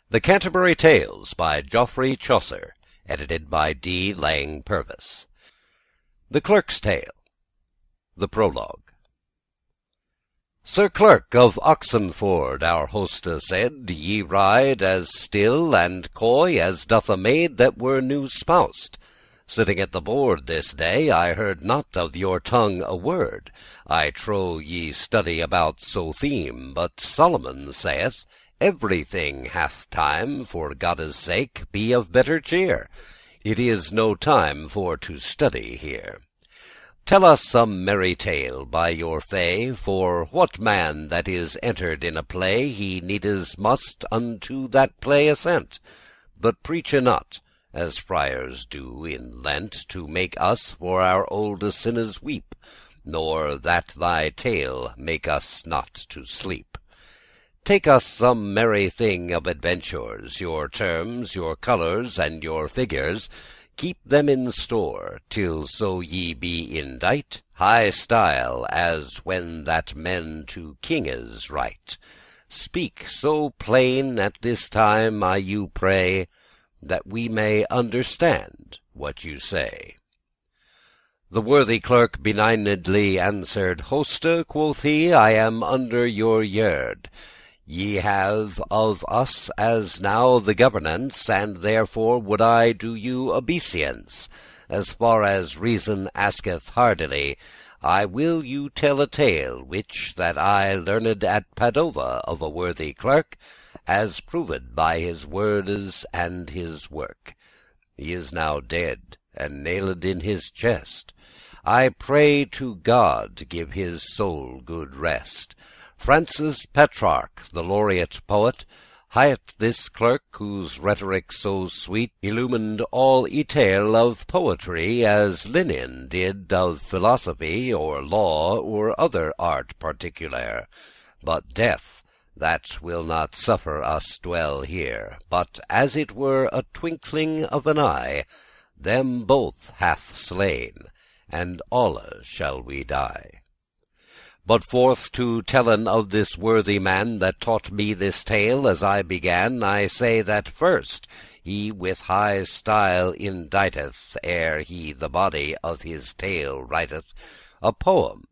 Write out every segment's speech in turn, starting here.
The Canterbury Tales by Geoffrey Chaucer, edited by D. Lang Purvis. The Clerk's Tale. The Prologue. Sir Clerk of Oxenford, our hoste said, ye ride as still and coy as doth a maid that were new spoused. Sitting at the board this day, I heard not of your tongue a word. I trow ye study about so theme, but Solomon saith, everything hath time, for Godde's sake, be of better cheer. It is no time for to study here. Tell us some merry tale by your fay, for what man that is entered in a play, he needes must unto that play assent. But preache not, as friars do in Lent, to make us for our olde sinnes weep, nor that thy tale make us not to sleep. Take us some merry thing of adventures, your terms, your colours, and your figures. Keep them in store, till so ye be indite high style, as when that men to kinges write. Speak so plain at this time, I you pray, that we may understand what you say. The worthy clerk benignedly answered, Hoste, quoth he, I am under your yerde. Ye have of us as now the governance, and therefore would I do you obeisance. As far as reason asketh hardily, I will you tell a tale, which that I learned at Padova of a worthy clerk, as proved by his wordes and his work. He is now dead, and nailed in his chest. I pray to God give his soul good rest. Francis Petrarch, the laureate poet, hight this clerk, whose rhetoric so sweet illumined all tale of poetry, as Linnean did of philosophy, or law, or other art particular. But death, that will not suffer us dwell here, but as it were a twinkling of an eye, them both hath slain, and alle shall we die. But forth to tellen of this worthy man that taught me this tale, as I began, I say that first he with high style inditeth, ere he the body of his tale writeth, a poem,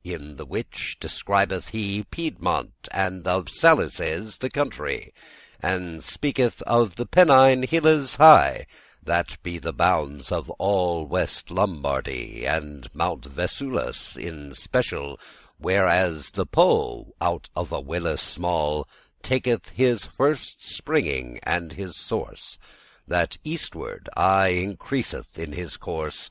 in the which describeth he Piedmont, and of Saluces the country, and speaketh of the Pennine hilles high, that be the bounds of all West Lombardy, and Mount Vesuvius in special, whereas the Po out of a wille small taketh his first springing and his source, that eastward aye increaseth in his course,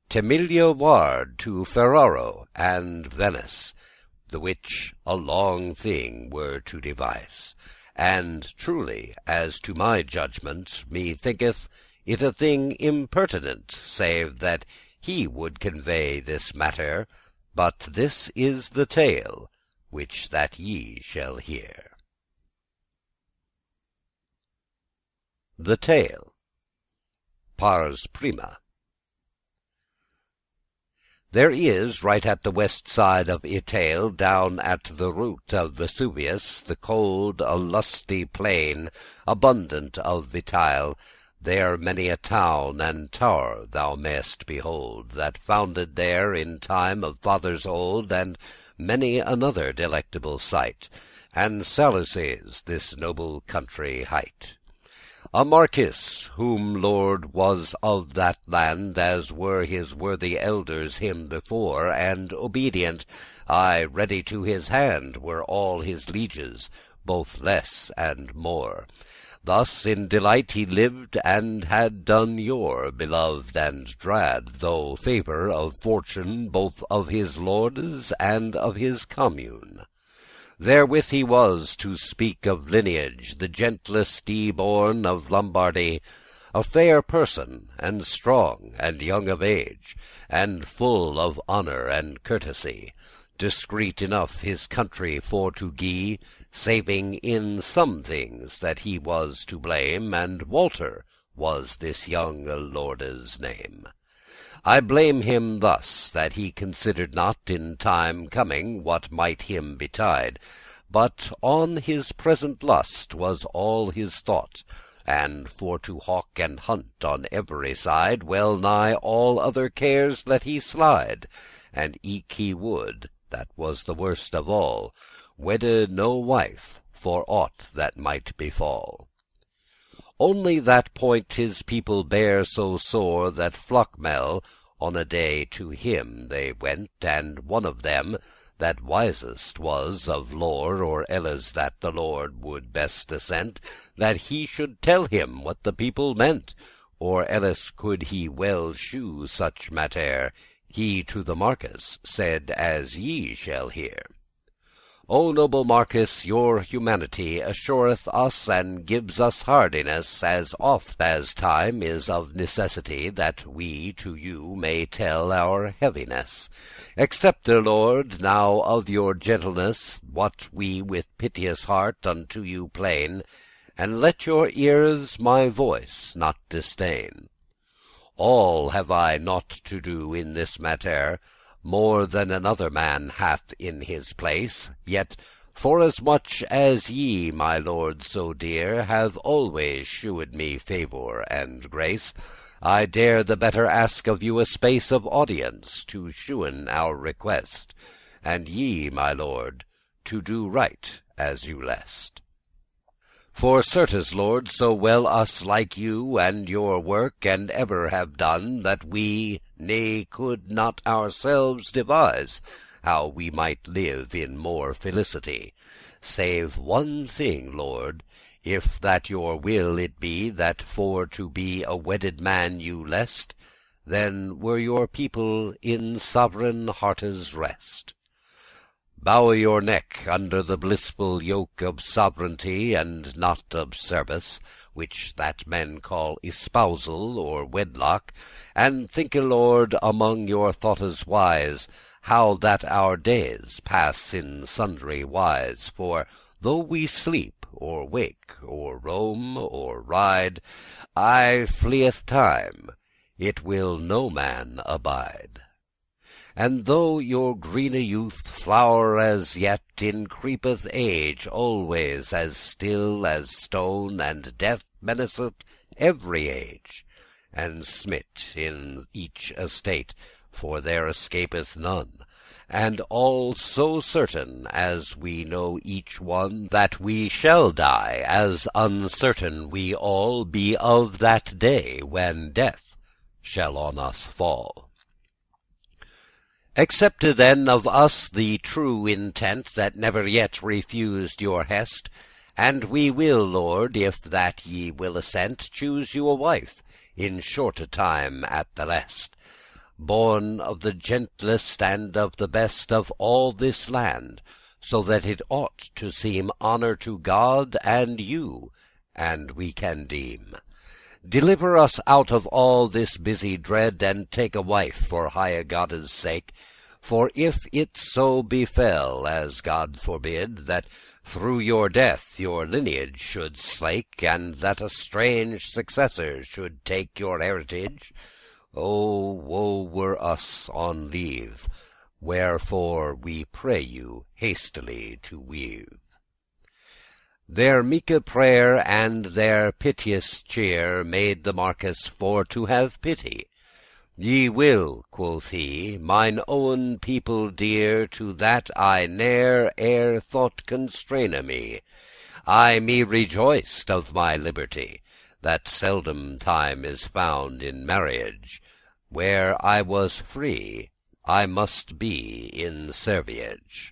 Temilia ward to Ferraro and Venice, the which a long thing were to devise. And truly, as to my judgment, me thinketh it a thing impertinent, save that he would convey this matter. But this is the tale which that ye shall hear. The Tale. Pars Prima. There is, right at the west side of Itale, down at the root of Vesuvius, the cold, a lusty plain, abundant of vitile. There many a town and tower thou mayst behold, that founded there in time of fathers old, and many another delectable sight, and Saluces this noble country hight. A marquis, whom lord was of that land, as were his worthy elders him before, and obedient, aye ready to his hand, were all his lieges, both less and more. Thus in delight he lived, and had done yore, beloved and drad, though favour of fortune, both of his lordes and of his commune. Therewith he was, to speak of lineage, the gentlest born of Lombardy, a fair person, and strong, and young of age, and full of honour and courtesy, discreet enough his country for to gie, saving in some things that he was to blame, and Walter was this younge lorde's name. I blame him thus, that he considered not in time coming what might him betide, but on his present lust was all his thought, and for to hawk and hunt on every side, well nigh all other cares let he slide, and eke he would, that was the worst of all, wedde no wife for aught that might befall. Only that point his people bare so sore, that Flockmel on a day to him they went, and one of them, that wisest was of lore, or elles that the Lord would best assent, that he should tell him what the people meant, or elles could he well shew such matter, he to the Marquis said as ye shall hear. O noble Marquis, your humanity assureth us and gives us hardiness, as oft as time is of necessity, that we to you may tell our heaviness. Accept, Lord, now of your gentleness what we with piteous heart unto you plain, and let your ears my voice not disdain. All have I not to do in this matter, more than another man hath in his place, yet forasmuch as ye, my lord so dear, have always shewed me favour and grace, I dare the better ask of you a space of audience to shewen our request, and ye, my lord, to do right as you lest. For certes, Lord, so well us like you and your work, and ever have done, that we ne could not ourselves devise how we might live in more felicity, save one thing, Lord, if that your will it be, that for to be a wedded man you lest, then were your people in sovereign hearte's rest. Bow your neck under the blissful yoke of sovereignty, and not of service, which that men call espousal or wedlock, and think, Lord, among your thoughtes wise, how that our days pass in sundry wise. For though we sleep, or wake, or roam, or ride, aye fleeth time, it will no man abide. And though your greene youth flower as yet, increepeth age always as still as stone, and death menaceth every age, and smit in each estate, for there escapeth none, and all so certain as we know each one that we shall die, as uncertain we all be of that day when death shall on us fall. Accept then of us the true intent, that never yet refused your hest, and we will, Lord, if that ye will assent, choose you a wife in shorte time at the lest, born of the gentlest and of the best of all this land, so that it ought to seem honour to God and you, and we can deem. Deliver us out of all this busy dread, and take a wife for highe Godde's sake. For if it so befell, as God forbid, that through your death your lineage should slake, and that a strange successor should take your heritage, oh, woe were us on leave, wherefore we pray you hastily to weave. Their meeke prayer and their piteous cheer made the Marquis for to have pity. Ye will, quoth he, mine owen people dear, to that I ne'er ere thought constraine me. I me rejoiced of my liberty, that seldom time is found in marriage. Where I was free, I must be in serviage.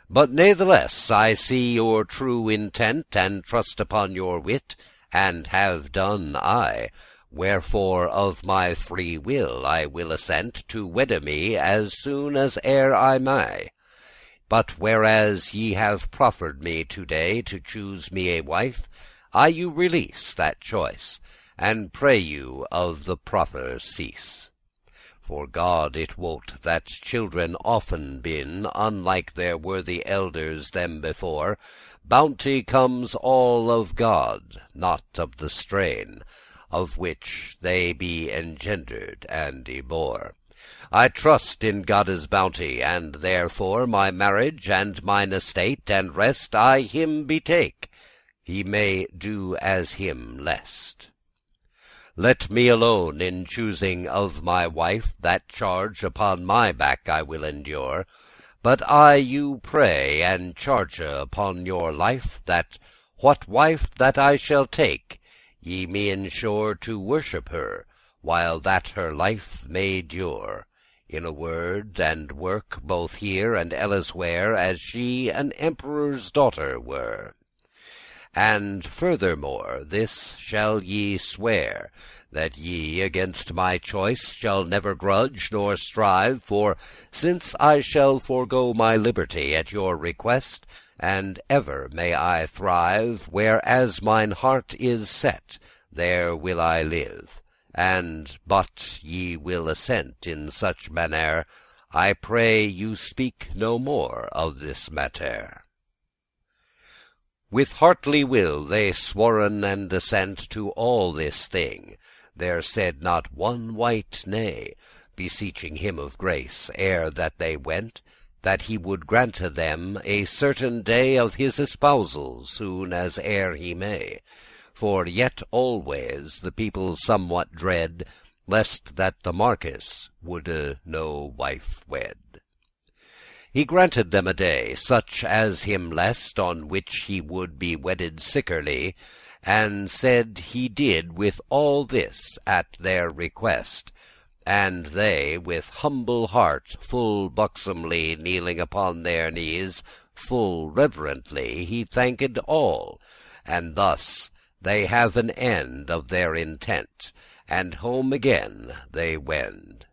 But natheless I see your true intent, and trust upon your wit, and have done I. Wherefore of my free will I will assent to wedde me as soon as e'er I may. But whereas ye have proffered me today to choose me a wife, I you release that choice, and pray you of the proffer cease. For God it wot that children often been, unlike their worthy elders them before. Bounty comes all of God, not of the strain, of which they be engendered and ybore. I trust in Godde's bounty, and therefore my marriage and mine estate and rest I him betake, he may do as him lest. Let me alone in choosing of my wife, that charge upon my back I will endure. But I you pray and charge upon your life, that what wife that I shall take, ye me ensure to worship her, while that her life may dure, in a word and work, both here and elleswhere, as she an emperor's daughter were. And furthermore this shall ye swear, that ye against my choice shall never grudge nor strive, for since I shall forego my liberty at your request, and ever may I thrive, whereas mine heart is set, there will I live. And but ye will assent in such mannere, I pray you speak no more of this matter. With heartly will they sworen and assent to all this thing. There said not one wight nay, beseeching him of grace, ere that they went, that he would grante them a certain day of his espousal, soon as e'er he may. For yet always the people somewhat dread, lest that the Marquis woulde no wife wed. He granted them a day, such as him lest, on which he would be wedded sickerly, and said he did with all this at their request. And they with humble heart, full buxomly, kneeling upon their knees, full reverently he thanked all, and thus they have an end of their intent, and home again they wend.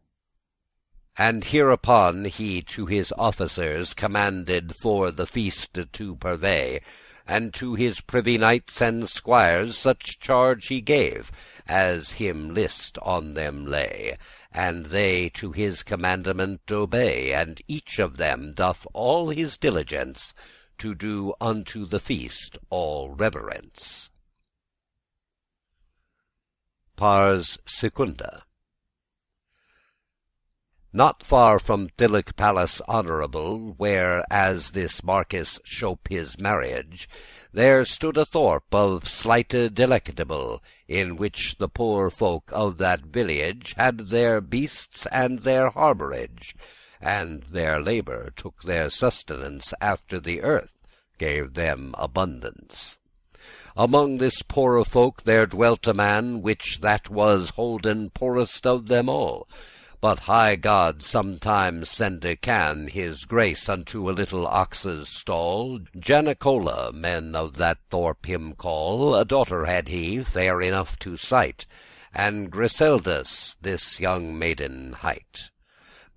And hereupon he to his officers commanded for the feast to purvey, and to his privy knights and squires such charge he gave, as him list on them lay, and they to his commandement obey, and each of them doth all his diligence to do unto the feast all reverence. Pars Secunda. Not far from Thilic Palace honourable, where as this Marquis shope his marriage, there stood a thorpe of sleighte delectable, in which the poor folk of that village had their beasts and their harbourage, and their labour took their sustenance after the earth gave them abundance. Among this poore folk there dwelt a man, which that was holden poorest of them all. But high God sometimes sende can his grace unto a little ox's stall. Janicola men of that thorpe him call. A daughter had he, fair enough to sight, and Griseldis this young maiden hight.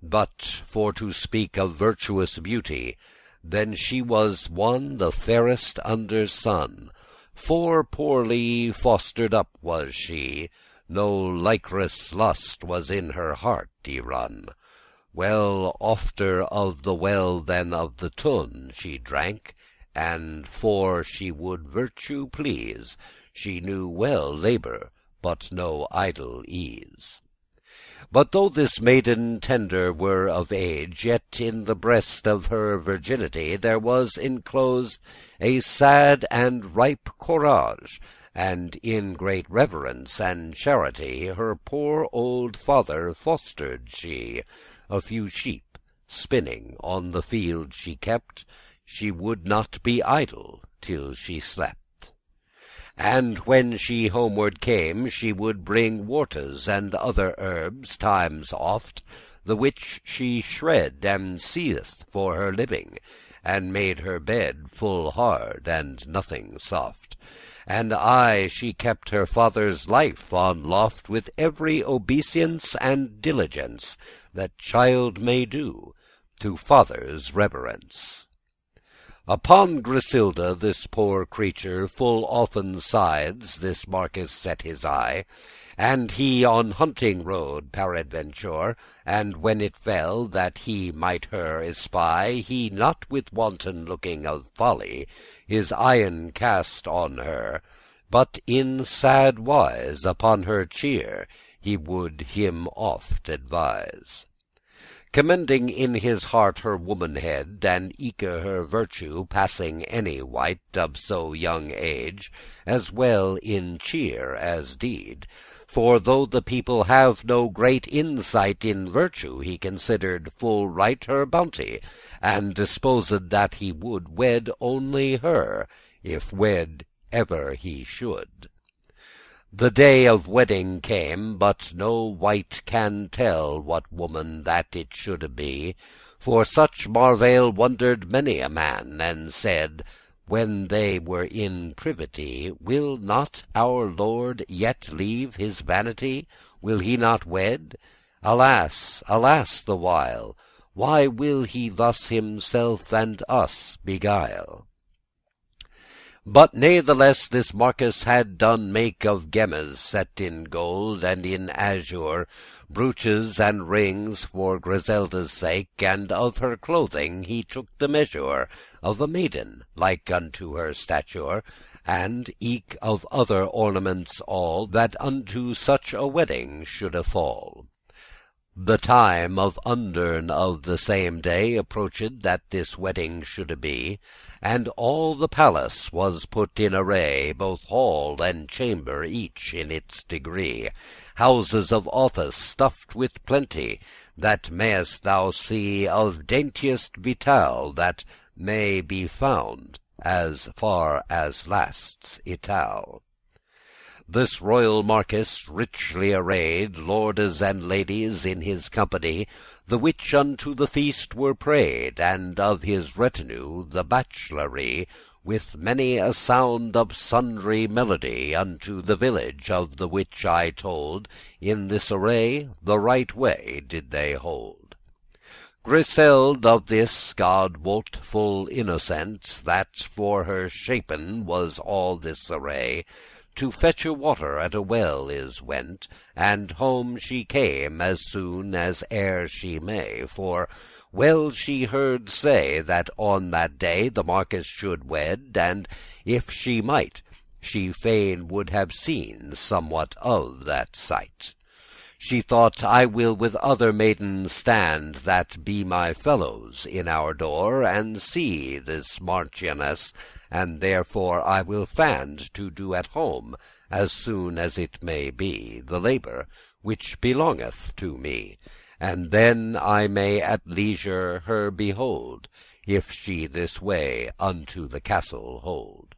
But for to speak of virtuous beauty, then she was one the fairest under sun. For poorly fostered up was she, no likerous lust was in her heart y run. Well ofter of the well than of the tun she drank, and for she would virtue please, she knew well labour, but no idle ease. But though this maiden tender were of age, yet in the breast of her virginity there was enclosed a sad and ripe courage, and in great reverence and charity her poor old father fostered she. A few sheep spinning on the field she kept, she would not be idle till she slept. And when she homeward came, she would bring wortes and other herbs times oft, the which she shred and seeth'd for her living, and made her bed full hard and nothing soft. And aye she kept her father's life on loft, with every obeisance and diligence that child may do to father's reverence. Upon Griselda, this poor creature, full often sides this Marquis set his eye, and he on hunting rode peradventure, and when it fell that he might her espy, he not with wanton looking of folly his eyen cast on her, but in sad wise upon her cheer he would him oft advise. commending in his heart her womanhead, and eke her virtue passing any wight of so young age, as well in cheer as deed. For though the people have no great insight in virtue, he considered full right her bounty, and disposed that he would wed only her, if wed ever he should. The day of wedding came, but no wight can tell what woman that it shoulde be. For such marvail wondered many a man, and said, when they were in privity, will not our Lord yet leave his vanity? Will he not wed? Alas, alas the while! Why will he thus himself and us beguile? But natheless this Marquis had done make of gemmes set in gold and in azure, brooches and rings for Griselda's sake, and of her clothing he took the measure of a maiden like unto her stature, and eke of other ornaments all, that unto such a wedding shoulde fall. The time of undern of the same day approached that this wedding shoulde be, and all the palace was put in array, both hall and chamber each in its degree, houses of office stuffed with plenty, that mayest thou see of daintiest vitale that may be found, as far as lasts Itale. This royal Marquis, richly arrayed, lordes and ladies in his company, the which unto the feast were prayed, and of his retinue the bachelory, with many a sound of sundry melody, unto the village of the which I told, in this array the right way did they hold. Griseld of this, God wot, full innocent, that for her shapen was all this array, to fetche water at a well is went, and home she came as soon as e'er she may. For well she heard say that on that day the Marquis should wed, and if she might, she fain would have seen somewhat of that sight. She thought, I will with other maidens stand, that be my fellows, in our door, and see this Marchioness, and therefore I will fand to do at home, as soon as it may be, the labour which belongeth to me, and then I may at leisure her behold, if she this way unto the castle hold.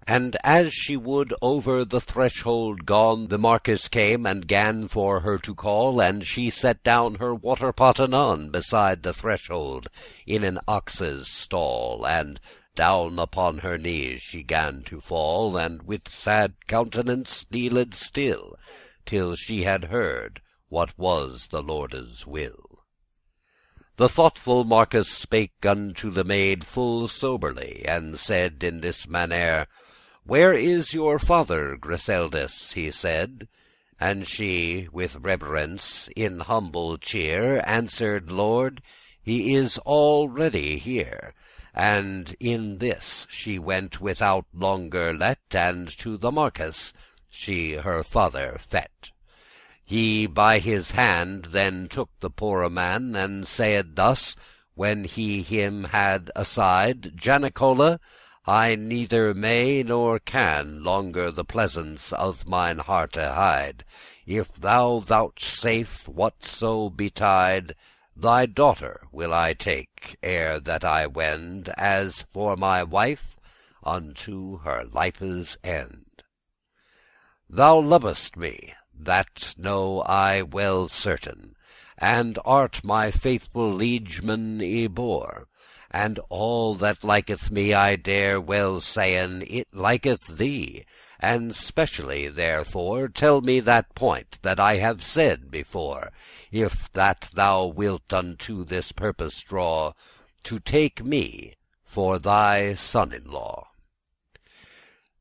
And as she would over the threshold gone, the Marquis came and gan for her to call, and she set down her water pot anon beside the threshold in an ox's stall, and down upon her knees she gan to fall, and with sad countenance kneeled still, till she had heard what was the Lorde's will. The thoughtful Marquis spake unto the maid full soberly, and said in this mannere, Where is your father, Griseldis? he said. And she, with reverence, in humble cheer, answered, Lord, he is already here. And in this she went without longer let, and to the Marquis she her father fet. He by his hand then took the poore man, and said thus, when he him had aside, Janicola, I neither may nor can longer the pleasance of mine hearte hide. If thou vouchsafe whatso betide, thy daughter will I take, ere that I wend, as for my wife, unto her life's end. Thou lovest me, that know I well certain, and art my faithful liegeman y bore. And all that liketh me, I dare well sayn, it liketh thee, and specially therefore tell me that point that I have said before, if that thou wilt unto this purpose draw, to take me for thy son-in-law.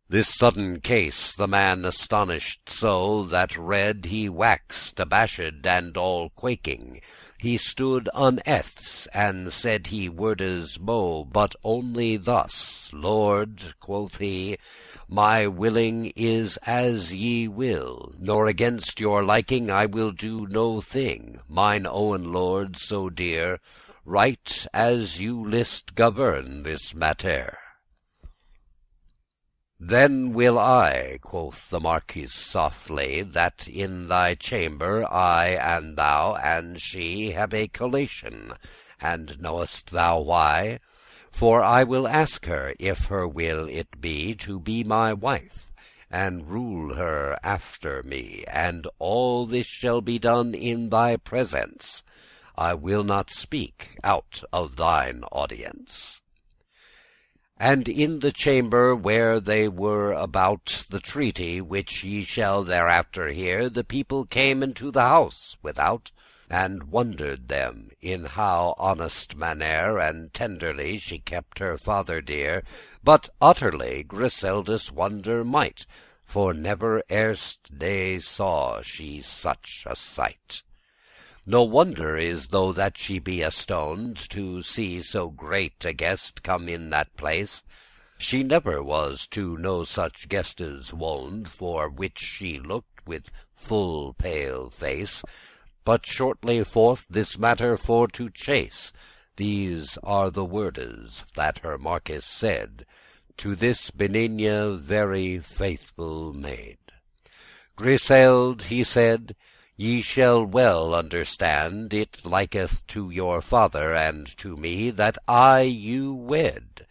This sudden case the man astonished so, that red he waxed, abashed, and all quaking. He stood uneaths, and said he wordes mo, but only thus, Lord," quoth he, "my willing is as ye will, nor against your liking I will do no thing, mine owen lord so dear, right as you list govern this mattere." "Then will I," quoth the Marquis softly, "that in thy chamber I and thou and she have a collation, and knowest thou why? For I will ask her if her will it be my wife, and rule her after me, and all this shall be done in thy presence. I will not speak out of thine audience." And in the chamber where they were about the treaty, which ye shall thereafter hear, the people came into the house without, and wondered them in how honest mannere and tenderly she kept her father dear. But utterly Griseldis wonder might, for never erst ne saw she such a sight. No wonder is though that she be astoned to see so great a guest come in that place. She never was to no such guestes woned, for which she looked with full pale face. But shortly forth this matter for to chase, these are the wordes that her Marquis said to this benigne very faithful maid. "Griseld," he said, "ye shall well understand, it liketh to your father and to me that I you wed,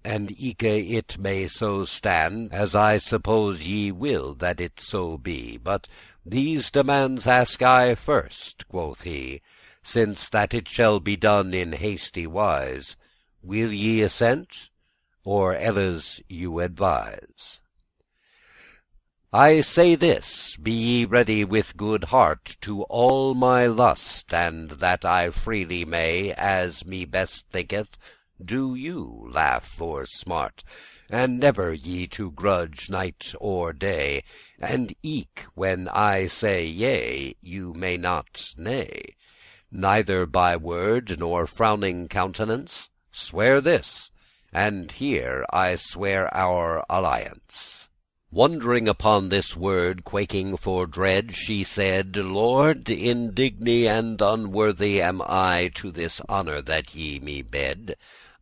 and eke it may so stand, as I suppose ye will that it so be. But these demands ask I first," quoth he, "since that it shall be done in hasty wise. Will ye assent, or elles you advise? I say this, be ye ready with good heart to all my lust, and that I freely may, as me best thinketh, do you laugh or smart, and never ye to grudge night or day, and eke when I say yea, you may not nay, neither by word nor frowning countenance. Swear this, and here I swear our alliance." Wondering upon this word, quaking for dread, she said, "Lord, indigne and unworthy am I to this honour that ye me bed.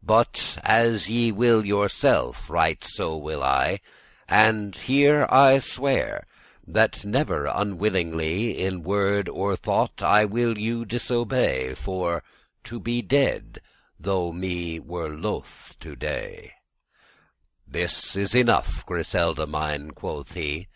But as ye will yourself, right so will I. And here I swear, that never unwillingly in word or thought I will you disobey, for to be dead, though me were loath to day." "This is enough, Griselda mine," quoth he,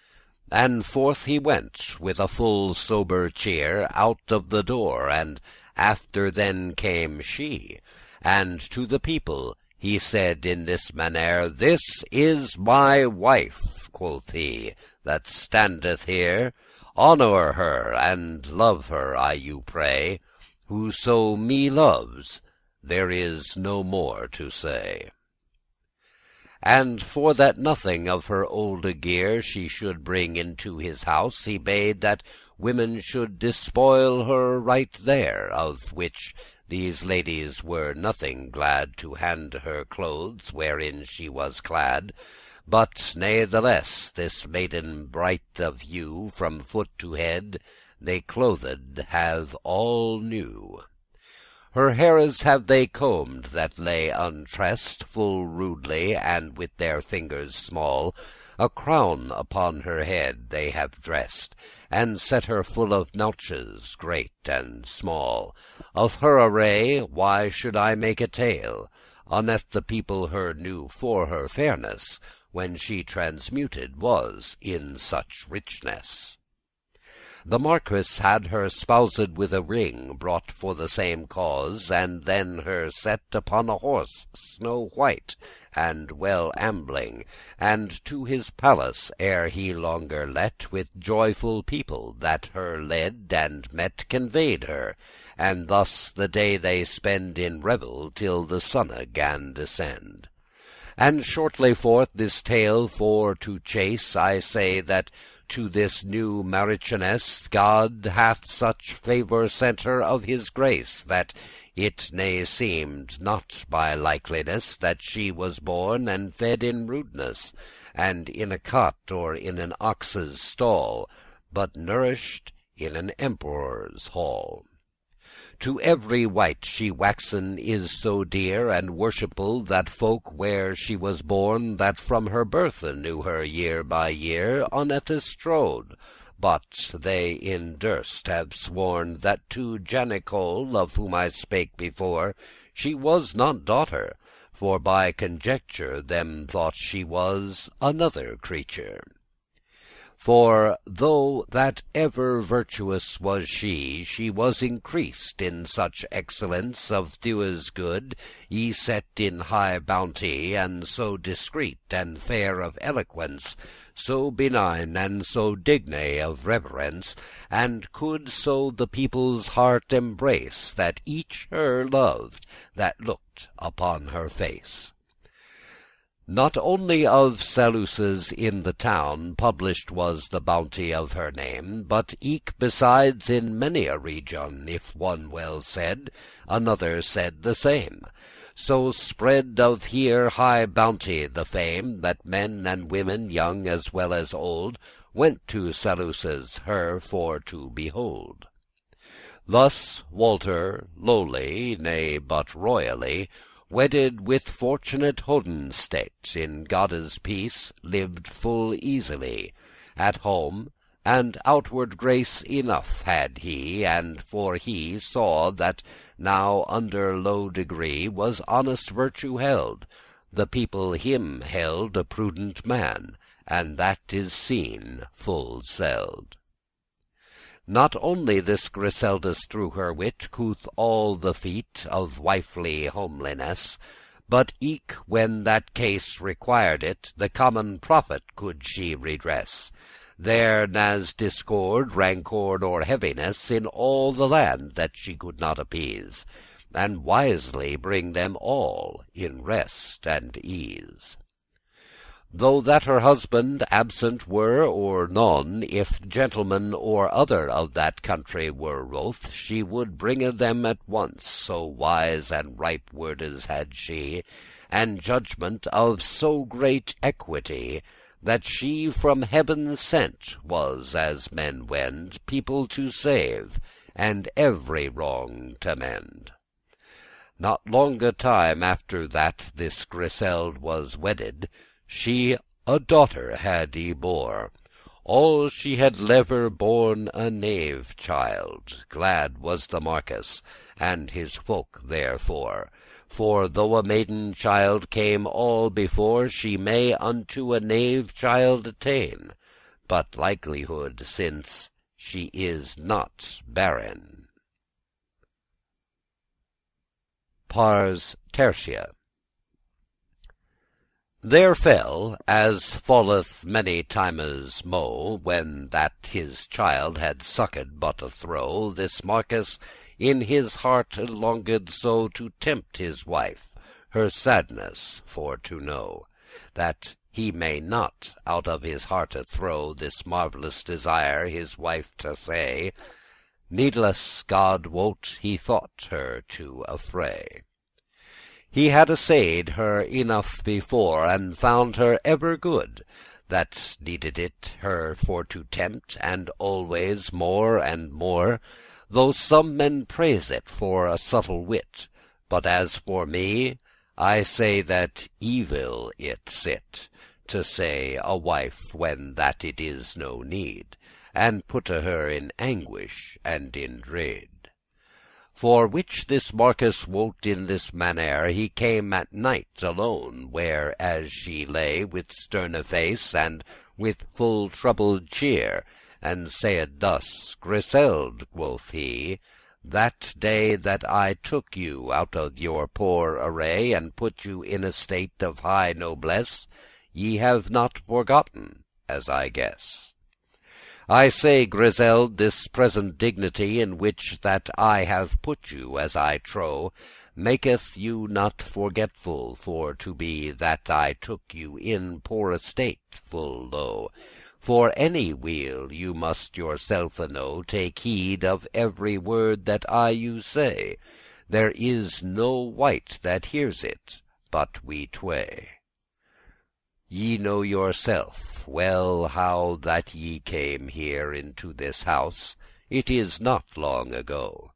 and forth he went with a full sober cheer out of the door, and after then came she, and to the people he said in this mannere, "This is my wife," quoth he, "that standeth here. Honour her and love her, I you pray. Whoso me loves, there is no more to say." And for that nothing of her olde gear she should bring into his house, he bade that women should despoil her right there, of which these ladies were nothing glad to hand her clothes wherein she was clad. But natheless this maiden bright of hue, from foot to head they clothed have all new. Her haires have they combed that lay untressed full rudely, and with their fingers small a crown upon her head they have dressed, and set her full of notches great and small. Of her array why should I make a tale? Unneth the people her knew for her fairness, when she transmuted was in such richness. The Marquis had her spoused with a ring, brought for the same cause, and then her set upon a horse snow white and well ambling, and to his palace ere he longer let, with joyful people that her led and met conveyed her, and thus the day they spend in revel till the sunne gan descend. And shortly forth this tale for to chase, I say that to this new Marichioness God hath such favour sent her of his grace, that It ne seemed not by likeliness that she was born and fed in rudeness, and in a cot or in an ox's stall, but nourished in an emperor's hall. To every wight she waxen is so dear and worshipful, that folk where she was born, that from her birth knew her year by year, unnethes strode. But they in durst have sworn that to Janicol, of whom I spake before, she was not daughter, for by conjecture them thought she was another creature. For though that ever virtuous was she was increased in such excellence of thewes good, y set in high bounty, and so discreet and fair of eloquence, so benign and so digne of reverence, and could so the people's heart embrace, that each her loved that looked upon her face. Not only of Saluces in the town published was the bounty of her name, but eke besides in many a region, if one well said, another said the same. So spread of here high bounty the fame, that men and women, young as well as old, went to Saluces her for to behold. Thus Walter lowly, nay but royally, wedded with fortunate Hodenstedt, in Godde's peace lived full easily at home, and outward grace enough had he, and for he saw that now under low degree was honest virtue held, the people him held a prudent man, and that is seen full seld. Not only this Griseldis through her wit couth all the feat of wifely homeliness, but eke when that case required it, the common profit could she redress. There nas discord, rancour, nor heaviness in all the land that she could not appease, and wisely bring them all in rest and ease. Though that her husband absent were or none, if gentlemen or other of that country were wroth, she would bringe them at once, so wise and ripe wordes had she, and judgment of so great equity, that she from heaven sent was, as men wend, people to save, and every wrong to mend. Not longe time after that this Griseld was wedded, she a daughter had y bore. All she had lever born a knave child. Glad was the marquis and his folk therefore. For though a maiden child came all before, she may unto a knave child attain, but likelihood, since she is not barren. Pars tertia. There fell, as falleth many times mo, when that his child had sucked but a throw, this marquis in his heart longed so to tempt his wife, her sadness for to know, that he may not out of his hearte throw this marvellous desire his wife to say. Needless, God wot, he thought her to affray. He had assayed her enough before, and found her ever good, that needed it her for to tempt, and always more and more, though some men praise it for a subtle wit. But as for me, I say that evil it sit, to say a wife when that it is no need, and putte her in anguish and in dread. For which this marquis wot in this mannere, he came at night alone, where as she lay with sterne face, and with full troubled cheer, and said thus, "Griseld," quoth he, "that day that I took you out of your poor array, and put you in a state of high noblesse, ye have not forgotten, as I guess. I say, Griseld, this present dignity in which that I have put you, as I trow, maketh you not forgetful for to be that I took you in poor estate full low. For any while you must yourselfe know take heed of every word that I you say. there is no wight that hears it, but we tway. Ye know yourself well how that ye came here into this house. It is not long ago.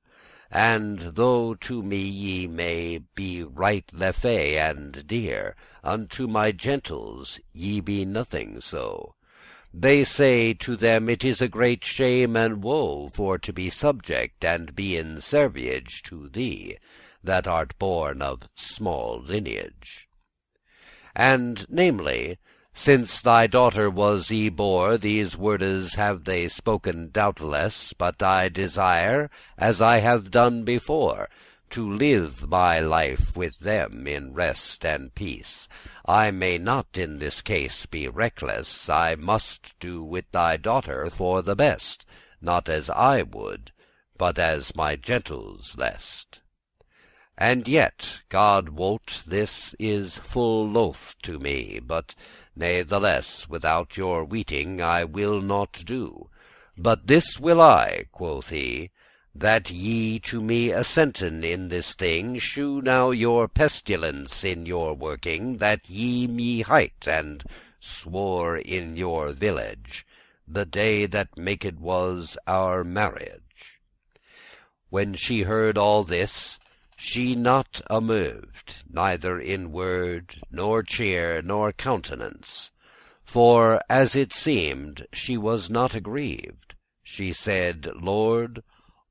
And though to me ye may be right lefe and dear, unto my gentles ye be nothing so. They say to them it is a great shame and woe for to be subject and be in serviage to thee, that art born of small lineage. And namely, since thy daughter was y bore, these wordes have they spoken doubteless, but I desire, as I have done before, to live my life with them in rest and peace. I may not in this case be reckless. I must do with thy daughter for the best, not as I would, but as my gentles lest. And yet, God wot, this is full loath to me, but natheless, without your weeting, I will not do. But this will I, quoth he, that ye to me assenten in this thing, shew now your pestilence in your working, that ye me hight and swore in your village, the day that maked was our marriage. When she heard all this, she not amoved, neither in word, nor cheer, nor countenance. For, as it seemed, she was not aggrieved. She said, Lord,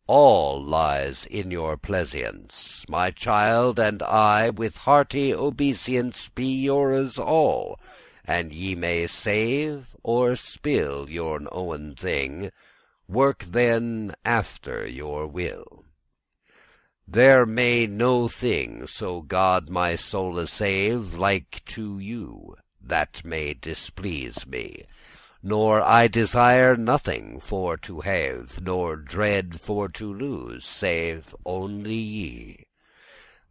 all lies in your pleasance. My child and I with hearty obeisance be yours all, and ye may save or spill your owen thing. Work then after your will. There may no thing, so God my soule save, like to you, that may displease me. Nor I desire nothing for to have, nor dread for to lose, save only ye.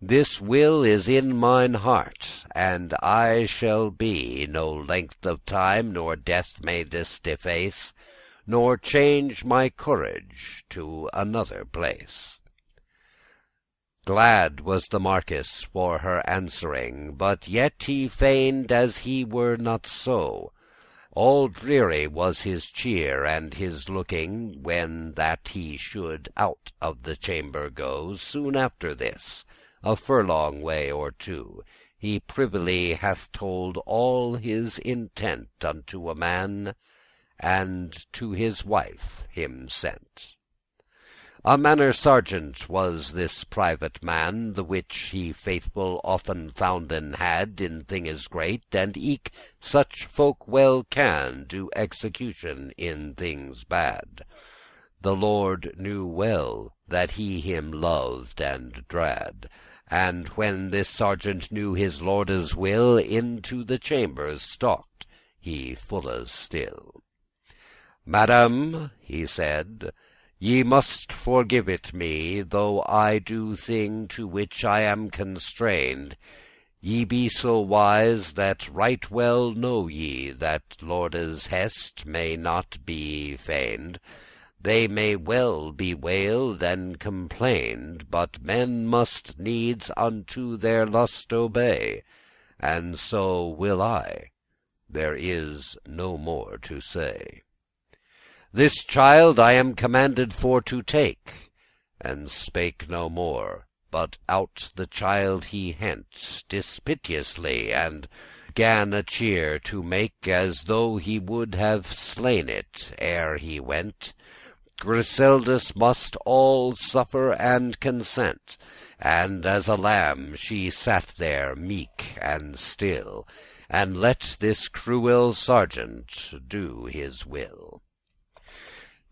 This will is in mine heart, and I shall be no length of time, nor death may this deface, nor change my courage to another place. Glad was the Marquis for her answering, but yet he feigned as he were not so. All dreary was his cheer and his looking, when that he should out of the chamber go. Soon after this, a furlong way or two, he privily hath told all his intent unto a man, and to his wife him sent. A manor sergeant was this private man, the which he faithful often founden had in thinges great, and eke such folk well can do execution in things bad. The lord knew well that he him loved and drad, and when this sergeant knew his lorde's will, into the chambers stalked he fulle still. Madam, he said, ye must forgive it me, though I do thing to which I am constrained. Ye be so wise that right well know ye that lordes' hest may not be feigned. They may well be wailed and complained, but men must needs unto their lust obey, and so will I. There is no more to say. This child I am commanded for to take, and spake no more, but out the child he hent dispiteously, and gan a cheer to make, as though he would have slain it ere he went. Griseldis must all suffer and consent, and as a lamb she sat there meek and still, and let this cruel sergeant do his will.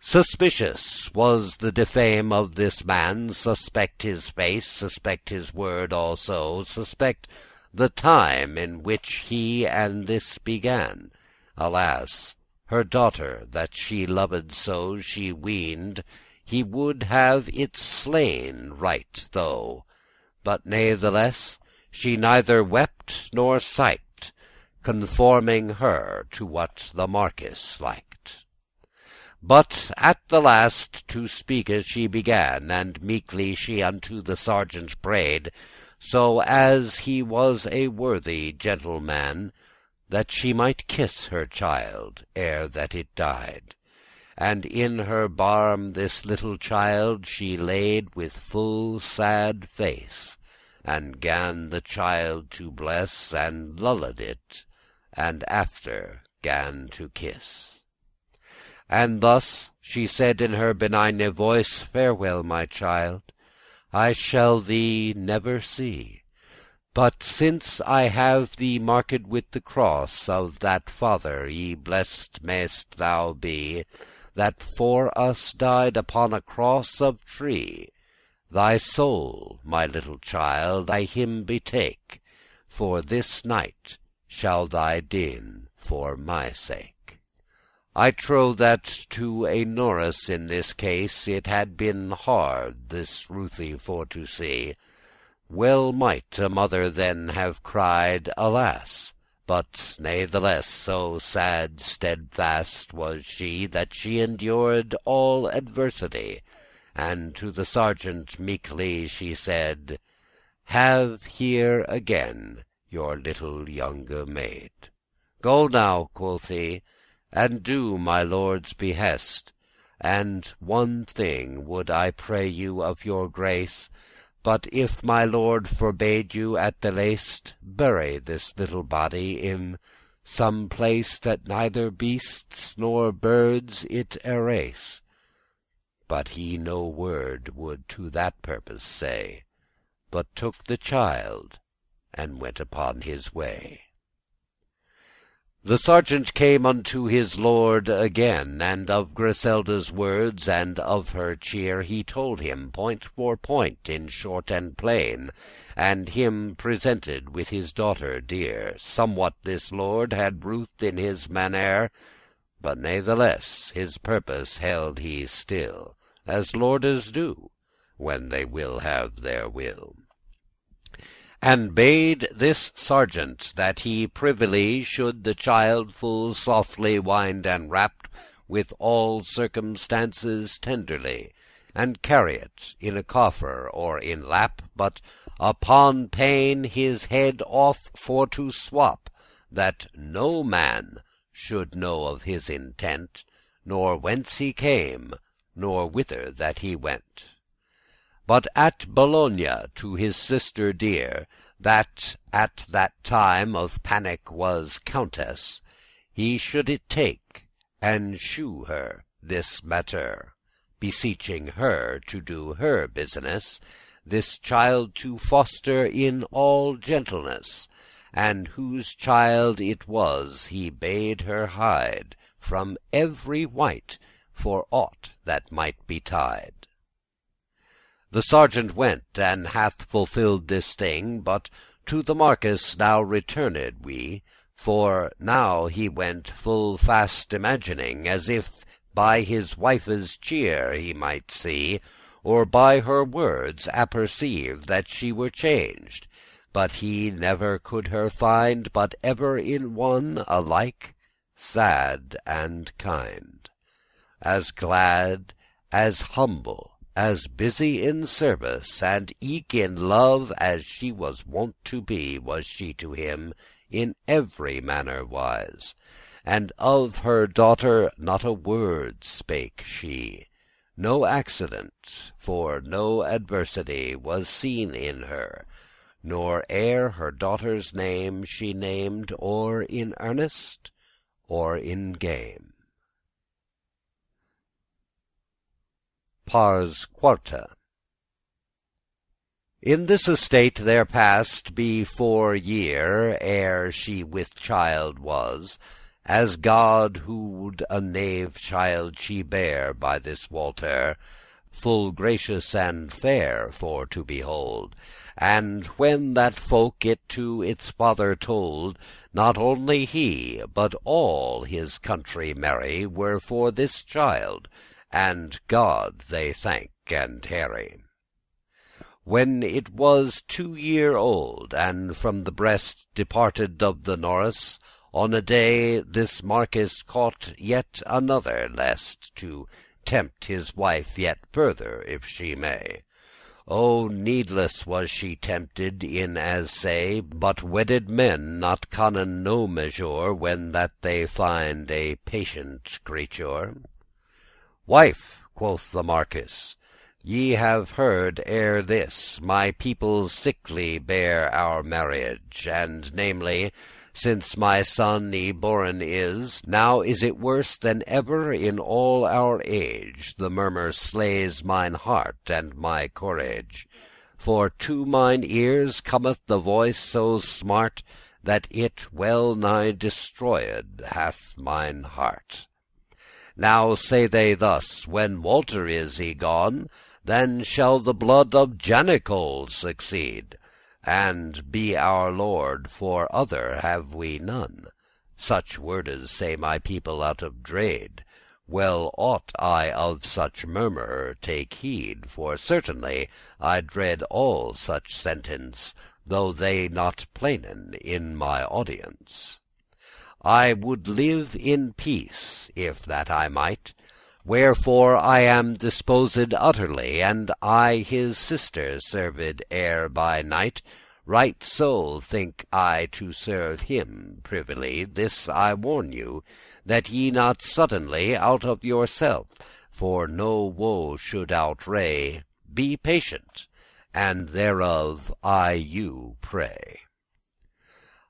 Suspicious was the defame of this man, suspect his face, suspect his word also, suspect the time in which he and this began. Alas, her daughter that she loved so, she weened he would have it slain right though, but natheless she neither wept nor siked, conforming her to what the Marquis liked. But at the last to speake she began, And meekly she unto the sergeant prayed, So as he was a worthy gentleman, That she might kiss her child ere that it died. And in her barm this little child she laid With full sad face, and gan the child to bless, And lulled it, and after gan to kiss. And thus she said in her benigne voice, Farewell, my child, I shall thee never see. But since I have thee marked with the cross Of that Father, y blessed may'st thou be, That for us died upon a cross of tree. Thy soul, my little child, I him betake, For this night shall thy din for my sake. I trow that to a Norris in this case It had been hard this Ruthie for to see. Well might a mother then have cried, Alas! But natheless so sad steadfast was she, That she endured all adversity, And to the sergeant meekly she said, Have here again your little younge maid. Go now, quoth he, and do my lord's behest. And one thing would I pray you of your grace, But if my lord forbade you at the least, Bury this little body in some place, That neither beasts nor birds it erace. But he no word would to that purpose say, But took the child and went upon his way. The sergeant came unto his lord again, And of Griselda's words and of her cheer He told him point for point in short and plain, And him presented with his daughter dear. Somewhat this lord had ruth in his mannere, But natheless his purpose held he still, As lordes do, when they will have their will. And bade this sergeant that he privily Should the child full softly wind and wrap With all circumstances tenderly, And carry it in a coffer or in lap, But upon pain his head off for to swap, That no man should know of his intent, Nor whence he came, nor whither that he went. But at Bologna to his sister dear, That at that time of panic was countess, He should it take, and shew her this matter, Beseeching her to do her business, This child to foster in all gentleness, And whose child it was he bade her hide From every wight, for aught that might betide. The sergeant went, and hath fulfilled this thing, But to the marquis now returned we, For now he went full fast imagining, As if by his wife's cheer he might see, Or by her words apperceive that she were changed, But he never could her find, but ever in one Alike sad and kind, as glad, as humble, as busy in service, and eke in love, As she was wont to be, was she to him In every manner wise. And of her daughter not a word spake she, No accident, for no adversity Was seen in her, nor e'er her daughter's name She named, or in earnest or in game. Pars quarta. In this estate there passed be 4 year Ere she with child was, as God who'd a knave child she bare By this Walter, full gracious and fair for to behold. And when that folk it to its father told, Not only he, but all his country merry Were for this child, and God they thank and harry. When it was 2 year old, and from the breast departed of the Norris, On a day this marquis caught yet another, lest to tempt his wife yet further, if she may. Oh, needless was she tempted, in as say, but wedded men not connen no measure, when that they find a patient creature. "Wife," quoth the marquis, "ye have heard ere this, my people sickly bear our marriage, and namely, since my son y-born is, now is it worse than ever in all our age. The murmur slays mine heart and my courage, for to mine ears cometh the voice so smart, that it well nigh destroyed hath mine heart. Now say they thus, when Walter is y-gone, then shall the blood of Janicol succeed, and be our lord, for other have we none. Such wordes say my people out of dread. Well ought I of such murmur take heed, for certainly I dread all such sentence, though they not plainen in my audience. I would live in peace, if that I might, wherefore I am disposed utterly, and I his sister served ere by night. Right so think I to serve him privily. This I warn you, that ye not suddenly out of yourself, for no woe should outray. Be patient, and thereof I you pray.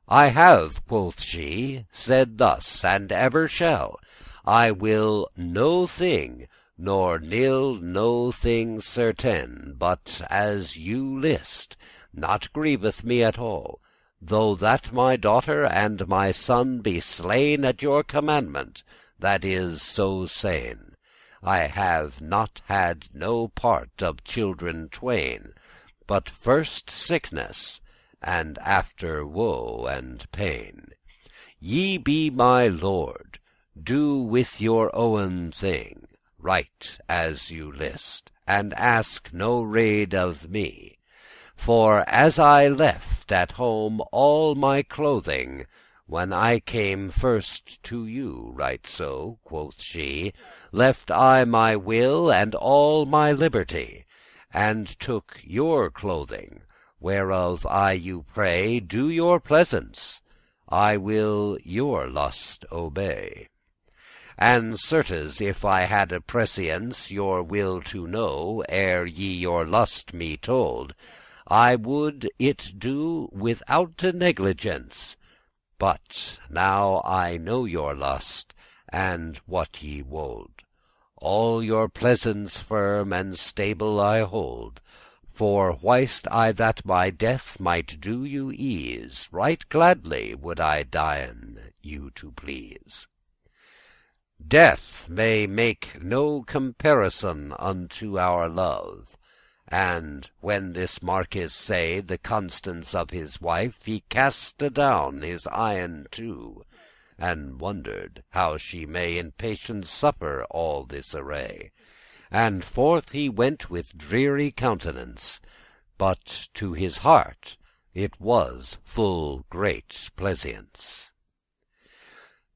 I have," quoth she, "said thus, and ever shall. I will no thing, nor nill no thing certain, but as you list, not grieveth me at all, though that my daughter and my son be slain at your commandment, that is so sayn. I have not had no part of children twain, but first sickness, and after woe and pain. Ye be my lord, do with your owen thing, right as you list, and ask no rede of me. For as I left at home all my clothing, when I came first to you, right so," quoth she, "left I my will and all my liberty, and took your clothing, whereof I you pray, do your pleasance, I will your lust obey. And certes, if I had a prescience your will to know, ere ye your lust me told, I would it do withoute negligence. But now I know your lust, and what ye wold, all your pleasance firm and stable I hold. For whilst I that my death might do you ease, right gladly would I dien you to please. Death may make no comparison unto our love. And when this marquis say the constance of his wife, he cast down his eyen too, and wondered how she may in patience suffer all this array. And forth he went with dreary countenance, but to his heart it was full great pleasance.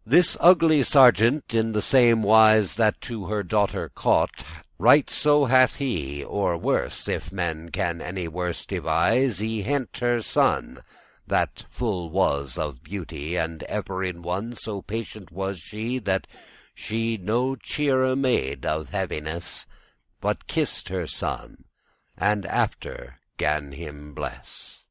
This ugly sergeant, in the same wise that to her daughter caught, right so hath he, or worse, if men can any worse devise, y hent her son, that full was of beauty, and ever in one so patient was she, that she no cheere made of heaviness, but kissed her son, and after gan him bless.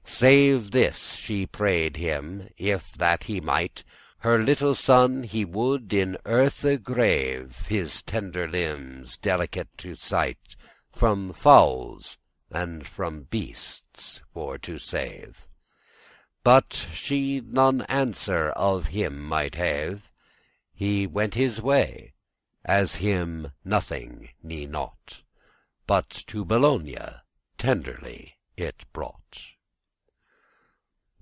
Save this she prayed him, if that he might, her little son he would in earthe grave, his tender limbs delicate to sight, from fowls and from beasts for to save. But she none answer of him might have. He went his way, as him nothing ne naught, but to Bologna tenderly it brought.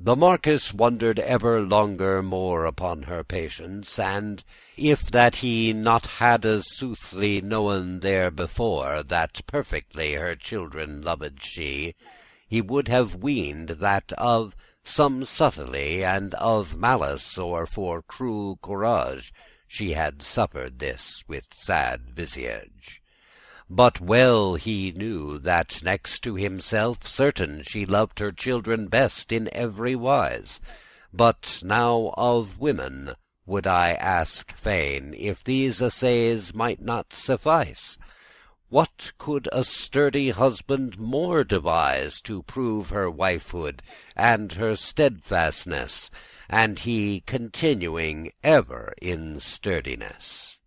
The marquis wondered ever longer more upon her patience, and if that he not hadde soothly knowen therebefore that perfectly her children loved she, he would have weened that of some subtlety, and of malice, or for cruel courage, she had suffered this with sad visage. But well he knew that next to himself certain she loved her children best in every wise. But now of women would I ask fain, if these assays might not suffice, what could a sturdy husband more devise to prove her wifehood and her steadfastness, and he continuing ever in sturdiness?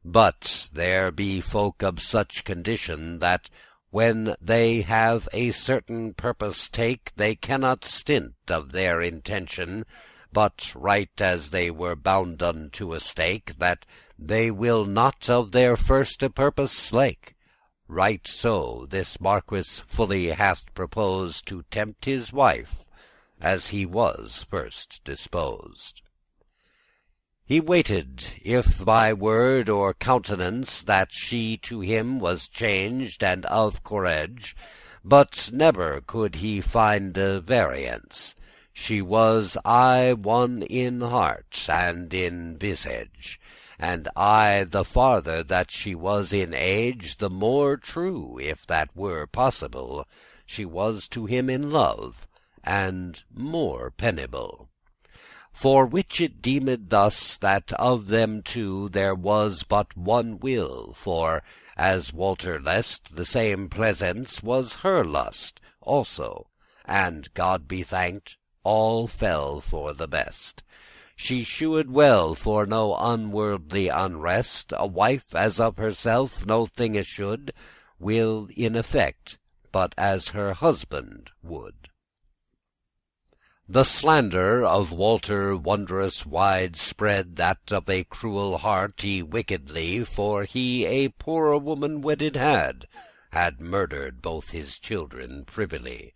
But there be folk of such condition, that when they have a certain purpose take, they cannot stint of their intention, but right as they were bounden to a stake, that they will not of their firste purpose slake. Right so this Marquis fully hath proposed to tempt his wife, as he was first disposed. He waited, if by word or countenance, that she to him was changed and of courage, but never could he find variance. She was aye one in heart and in visage, and aye the farther that she was in age, the more true, if that were possible, she was to him in love, and more penible. For which it deemed thus, that of them two there was but one will, for, as Walter lest, the same pleasance was her lust also, and God be thanked, all fell for the best. She shewed well for no unworldly unrest, a wife as of herself no thinge should, will in effect, but as her husband would. The slander of Walter wondrous wide spread, that of a cruel heart he wickedly, for he a poore woman wedded had murdered both his children privily.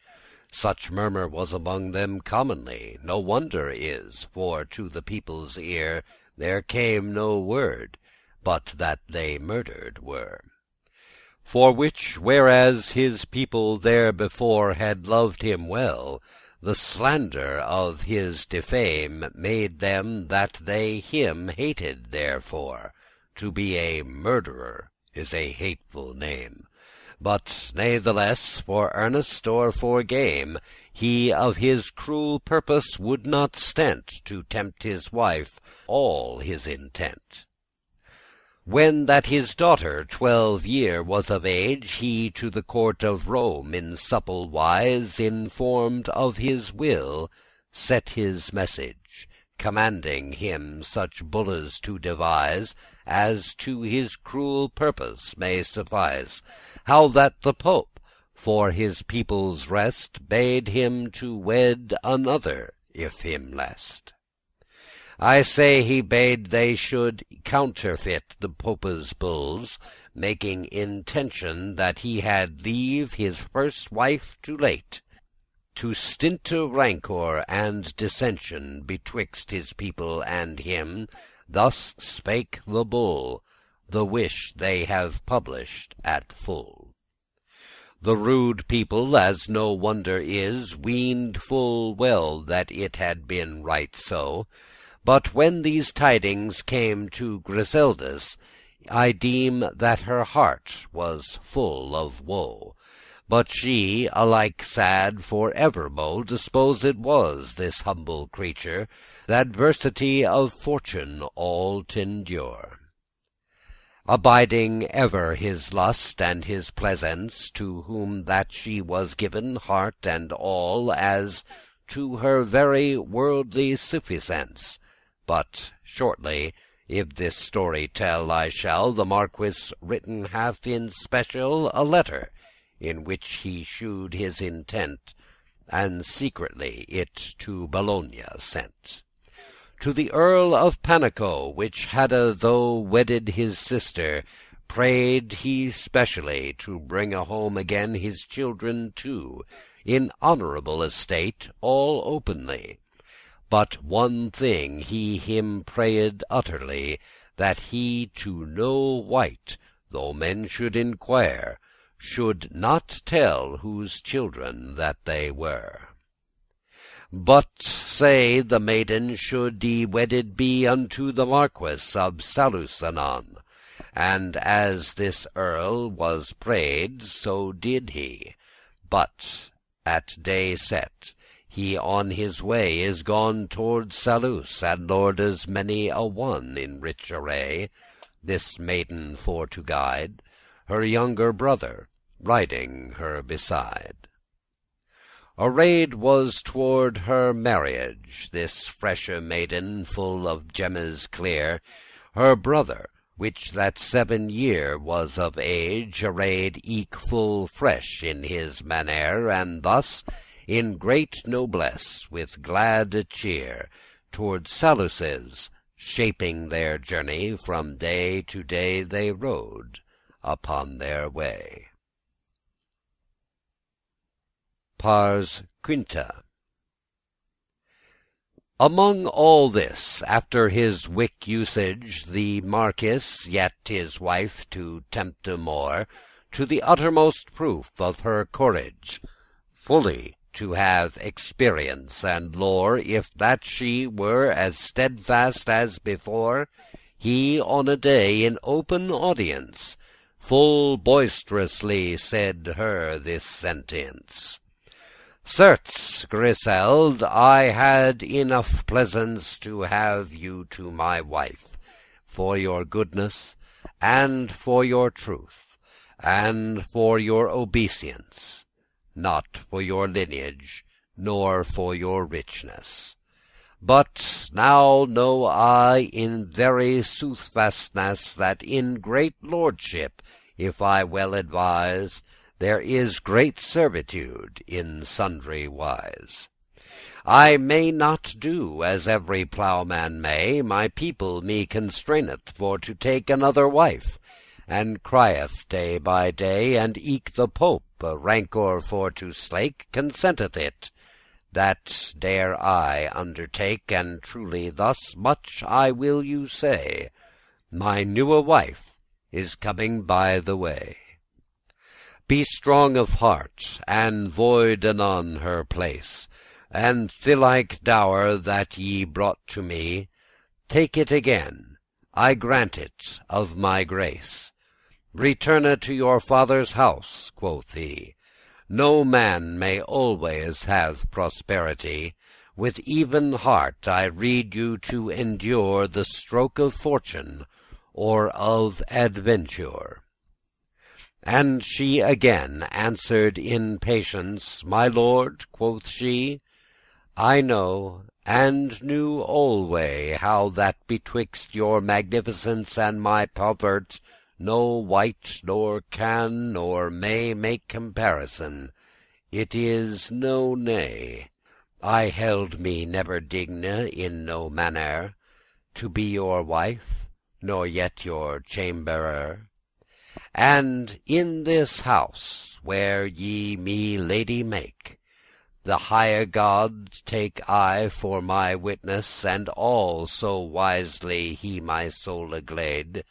Such murmur was among them commonly, no wonder is, for to the people's ear there came no word, but that they murdered were. For which, whereas his people therebefore had loved him well, the slander of his defame made them that they him hated therefore. To be a murderer is a hateful name. But natheless, for earnest or for game, he of his cruel purpose would not stent to tempt his wife all his intent. When that his daughter 12 year was of age, he to the court of Rome in supple wise informed of his will, set his message, commanding him such bulles to devise, as to his cruel purpose may suffice, how that the Pope, for his people's rest, bade him to wed another, if him lest. I say he bade they should counterfeit the Pope's bulls, making intention that he had leave his first wife too late, to stinte rancour and dissension betwixt his people and him. Thus spake the bull, the which they have published at full. The rude people, as no wonder is, weened full well that it had been right so. But when these tidings came to Griseldis, I deem that her heart was full of woe. But she, alike sad for evermo', disposed was, this humble creature, th'adversity of fortune all t'endure. Abiding ever his lust and his pleasance, to whom that she was given heart and all, as to her very worldly suffisance. But shortly, if this story tell I shall, the Marquis written hath in special a letter, in which he shewed his intent, and secretly it to Bologna sent. To the Earl of Panico, which hadde though wedded his sister, prayed he specially to bringe home again his children two, in honourable estate, all openly. But one thing he him prayed utterly, that he to no wight, though men should inquire, should not tell whose children that they were. But say the maiden should y wedded be Unto the Marquis of Salus anon. And as this earl was prayed, so did he. But at day set he on his way is gone toward Salus, and lordes many a one in rich array, this maiden for to guide, her younger brother riding her beside. Arrayed was toward her marriage this freshe maiden, full of gemmes clear, her brother, which that 7 year was of age, arrayed eke full fresh in his mannere, and thus in great noblesse with glad cheer toward Saluces shaping their journey, from day to day they rode upon their way. Pars Quinta. Among all this, after his wick usage, the Marquis yet his wife to tempte more, to the uttermost proof of her courage, fully to have experience and lore, if that she were as steadfast as before, he on a day in open audience full boisterously said her this sentence: "Certes, Griseld, I had enough pleasance to have you to my wife, for your goodness, and for your truth, and for your obeisance, not for your lineage, nor for your richness. But now know I in very soothfastness that in great lordship, if I well advise, there is great servitude in sundry wise. I may not do as every ploughman may, my people me constraineth for to take another wife, and crieth day by day, and eke the Pope, a rancour for to slake, consenteth it. That dare I undertake, and truly thus much I will you say: my newe wife is coming by the way. Be strong of heart, and voide anon her place, and thilike dower that ye brought to me, take it again, I grant it of my grace. Returne to your father's house," quoth he. "No man may always have prosperity. With even heart I rede you to endure the stroke of fortune or of adventure." And she again answered in patience: "My lord," quoth she, "I know and knew alway how that betwixt your magnificence and my povert' no wight nor can nor may make comparison. It is no nay. I held me never digne in no mannere to be your wife, nor yet your chamberer. And in this house where ye me lady make, the highe God take I for my witness, and all so wisely he my soule glade,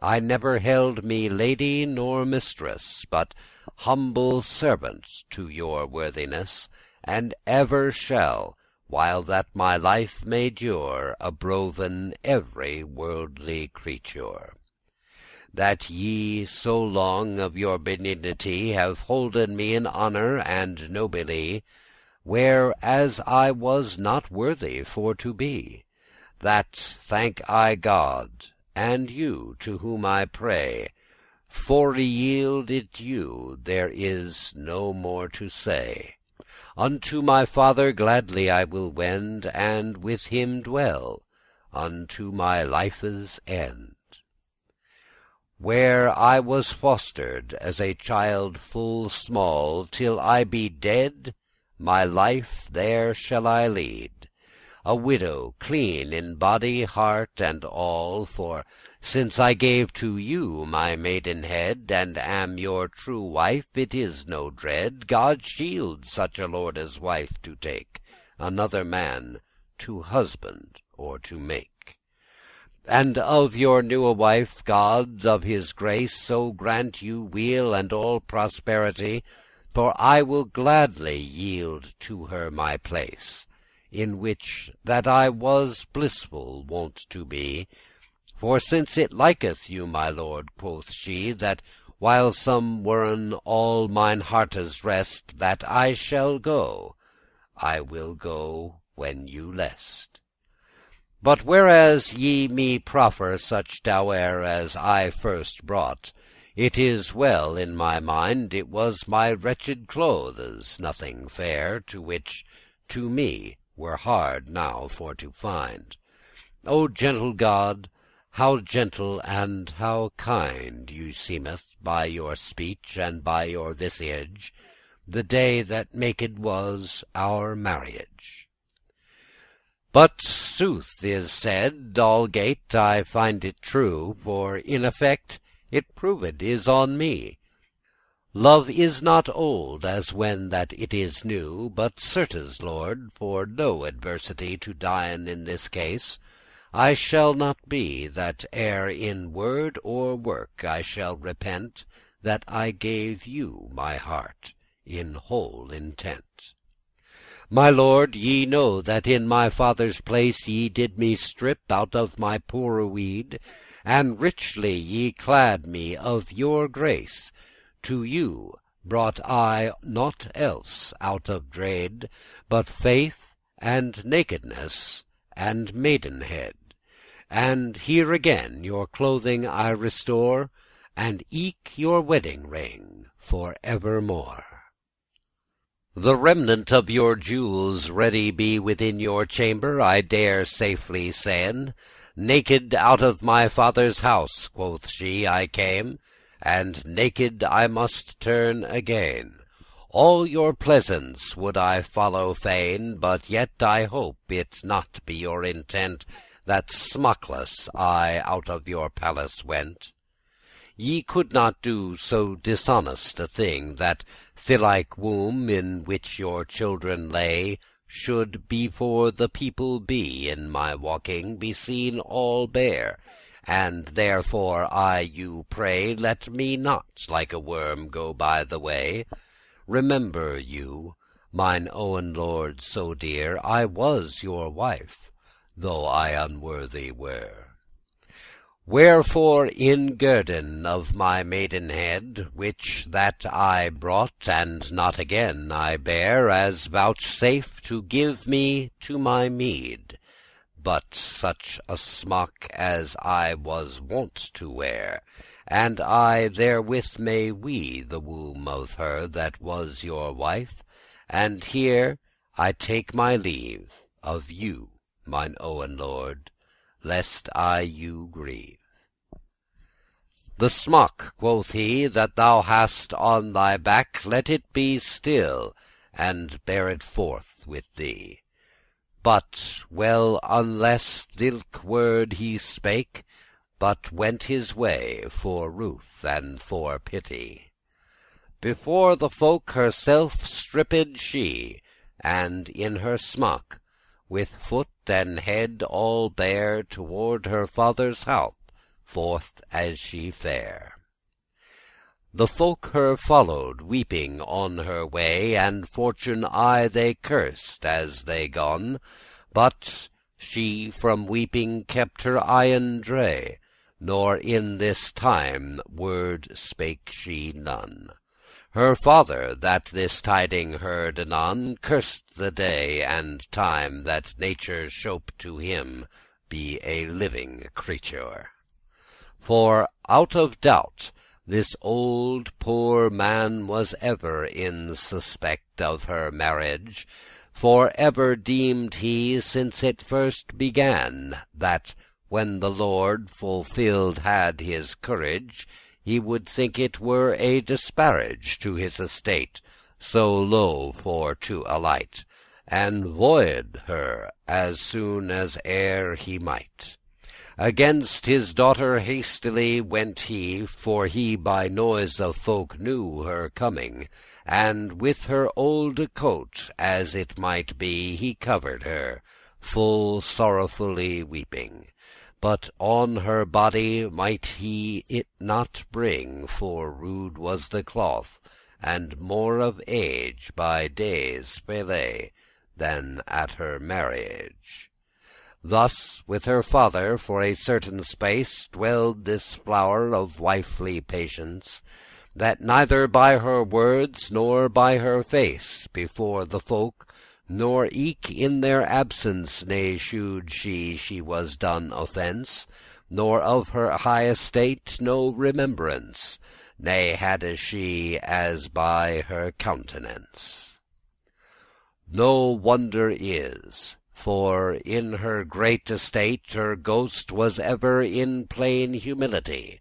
I never held me lady nor mistress, but humble servant to your worthiness, and ever shall, while that my life may dure, abroven every worldly creature. That ye so long of your benignity have holden me in honour and nobility, where as I was not worthy for to be, that thank I God, and you to whom I pray, for yield it you, there is no more to say. Unto my father gladly I will wend, and with him dwell unto my life's end. Where I was foster'd as a child full small, till I be dead, my life there shall I lead, a widow clean in body, heart, and all. For since I gave to you my maidenhead, and am your true wife, it is no dread God shield such a lorde's wife to take, another man to husband or to make. And of your newe wife, God of his grace so grant you weal and all prosperity, for I will gladly yield to her my place. in which that I was blissful wont to be. For since it liketh you, my lord," quoth she, "that whilesome weren all mine hearte's rest, that I shall go, I will go when you lest. But whereas ye me proffer such dower as I first brought, it is well in my mind it was my wretched clothes, nothing fair, to which to me were hard now for to find. O gentle God, how gentle and how kind you seemeth by your speech and by your visage, the day that maked was our marriage. But sooth is said, algate I find it true, for in effect it proved is on me. Love is not old as when that it is new, but certes, Lord, for no adversity to dien in this case, I shall not be, that ere in word or work I shall repent that I gave you my heart in whole intent. My lord, ye know that in my father's place ye did me strip out of my poore weed, and richly ye clad me of your grace. To you brought I nought else out of dread, but faith and nakedness and maidenhead. And here again your clothing I restore, and eke your wedding ring for evermore. The remnant of your jewels ready be within your chamber, I dare safely sayn. Naked out of my father's house, quoth she, I came, and naked I must turn again. All your pleasance would I follow fain, but yet I hope it not be your intent that smockless I out of your palace went. Ye could not do so dishonest a thing, that thilike womb in which your children lay should before the people be in my walking be seen all bare, and therefore I you pray, let me not like a worm go by the way. Remember you, mine owen lord so dear, I was your wife, though I unworthy were. Wherefore in guerdon of my maidenhead, which that I brought and not again I bear, as vouchsafe to give me to my meed, but such a smock as I was wont to wear, and I therewith may wee the womb of her that was your wife, and here I take my leave of you, mine owen lord, lest I you grieve. The smock, quoth he, that thou hast on thy back, let it be still, and bear it forth with thee. But well unless thilke word he spake, but went his way for ruth and for pity. Before the folk herself stripped she, and in her smock, with foot and head all bare, toward her father's house forth as she fare. The folk her followed weeping on her way, and fortune aye they cursed as they gon, but she from weeping kept her eyen dray, nor in this time word spake she none. Her father, that this tiding heard anon, cursed the day and time that nature shope to him be a living creature. For out of doubt this old poor man was ever in suspect of her marriage, for ever deemed he, since it first began, that when the lord fulfilled had his courage, he would think it were a disparage to his estate so low for to alight, and void her as soon as e'er he might. Against his daughter hastily went he, for he by noise of folk knew her coming, and with her olde coat, as it might be, he covered her, full sorrowfully weeping. But on her body might he it not bring, for rude was the cloth, and more of age by days fele, than at her marriage. Thus with her father for a certain space dwelled this flower of wifely patience, that neither by her words nor by her face before the folk, nor eke in their absence, ne shewed she was done offence, nor of her high estate no remembrance, ne hadde she as by her countenance. No wonder is, for in her great estate her ghost was ever in plain humility,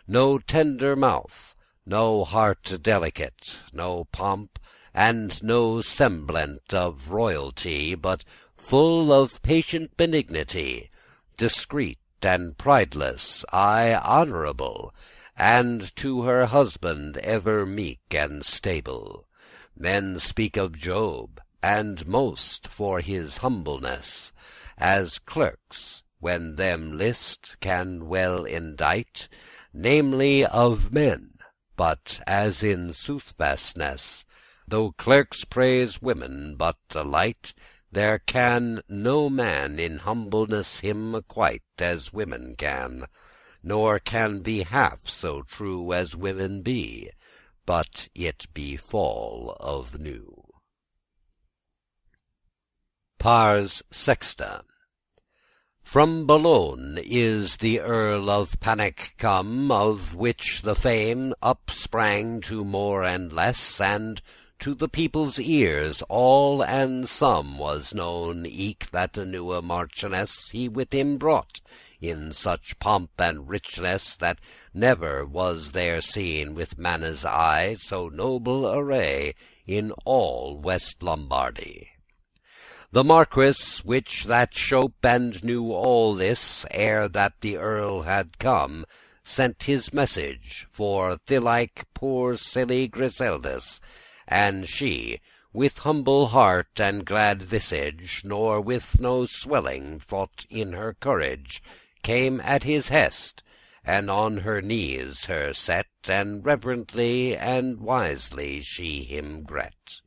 no tender mouth, no heart delicate, no pomp, and no semblant of royalty, but full of patient benignity, discreet and prideless, aye honourable, and to her husband ever meek and stable. Men speak of Job, and most for his humbleness, as clerks, when them list, can well indite, namely of men, but as in soothfastness, though clerks praise women but alight, there can no man in humbleness him quite as women can, nor can be half so true as women be, but it be fall of new. Pars Sexta. From Boulogne is the Earl of Panic come, of which the fame upsprang to more and less, and to the people's ears all and some was known, eke that a newe marchioness he with him brought, in such pomp and richess, that never was there seen with manne's eye so noble array in all West Lombardy. The marquis, which that shope and knew all this, ere that the earl had come, sent his message for thilike poor silly Griseldis, and she, with humble heart and glad visage, nor with no swelling thought in her courage, came at his hest, and on her knees her set, and reverently and wisely she him gret.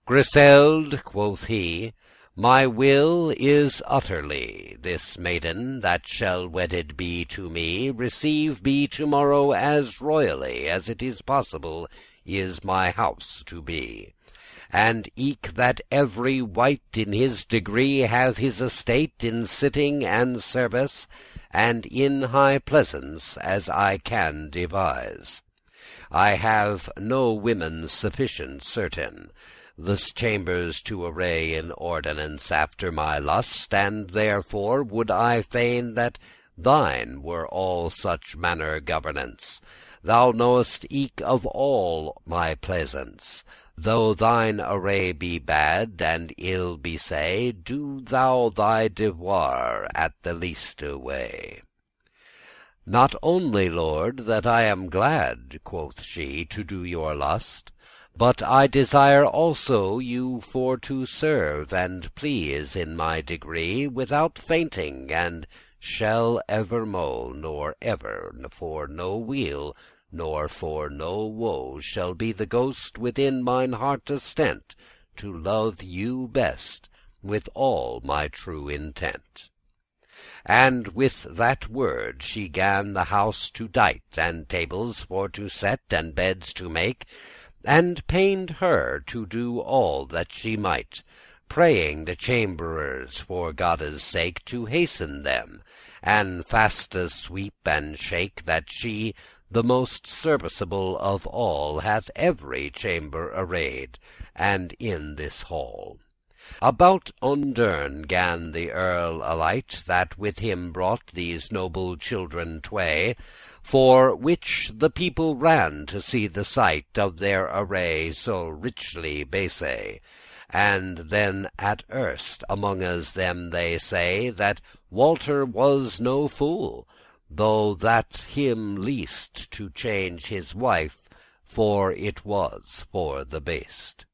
"Griseld," quoth he, "my will is utterly, this maiden that shall wedded be to me receive be to-morrow as royally as it is possible is my house to be, and eke that every wight in his degree have his estate in sitting and service, and in high pleasance as I can devise. I have no women sufficient certain, this chambers to array in ordinance after my lust, and therefore would I fain that thine were all such manner governance. Thou knowest eke of all my pleasance. Though thine array be bad and ill be say, do thou thy devoir at the leaste way." "Not only, lord, that I am glad," quoth she, "to do your lust, but I desire also you for to serve and please in my degree, without fainting, and shall evermo', nor ever for no weal, nor for no woe, shall be the ghost within mine hearte stent, to love you best with all my true intent." And with that word she gan the house to dight, and tables for to set, and beds to make, and pained her to do all that she might, praying the chamberers for Godde's sake to hasten them, and faste sweep and shake, that she, the most serviceable of all, hath every chamber arrayed, and in this hall. About underne gan the earl alight, that with him brought these noble children tway, for which the people ran to see the sight of their array so richely base. And then at erst amonges them they say, that Walter was no fool, though that him least to change his wife, for it was for the best.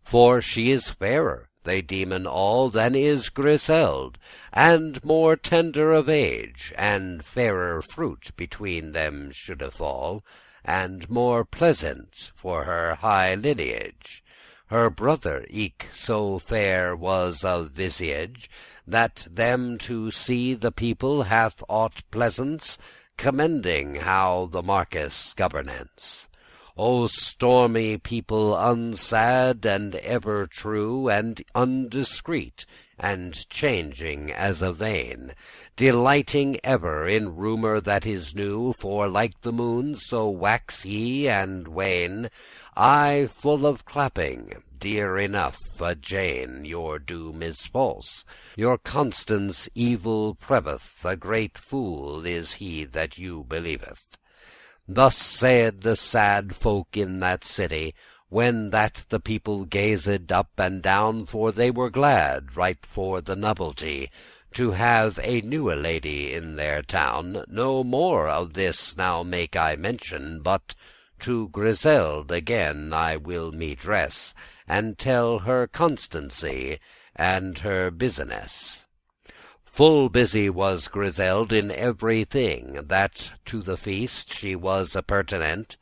For she is fairer, they deemen all, than is Griseld, and more tender of age, and fairer fruit between them shoulde fall, and more pleasant for her high lineage. Her brother eke so fair was of visage, that them to see the people hath aught pleasance, commending how the Marquis governance. O stormy people unsad, and ever true, and undiscreet, and changing as a vane, delighting ever in rumour that is new, for like the moon so wax ye and wane. Aye, full of clapping, dear enough a Jane, your doom is false, your constance evil preveth, a great fool is he that you believeth. Thus said the sad folk in that city, when that the people gazed up and down, for they were glad, right for the novelty, to have a newe lady in their town. No more of this now make I mention, but to Griseld again I will me dress, and tell her constancy and her business. Full busy was Griseld in every thing that to the feast she was appurtenant.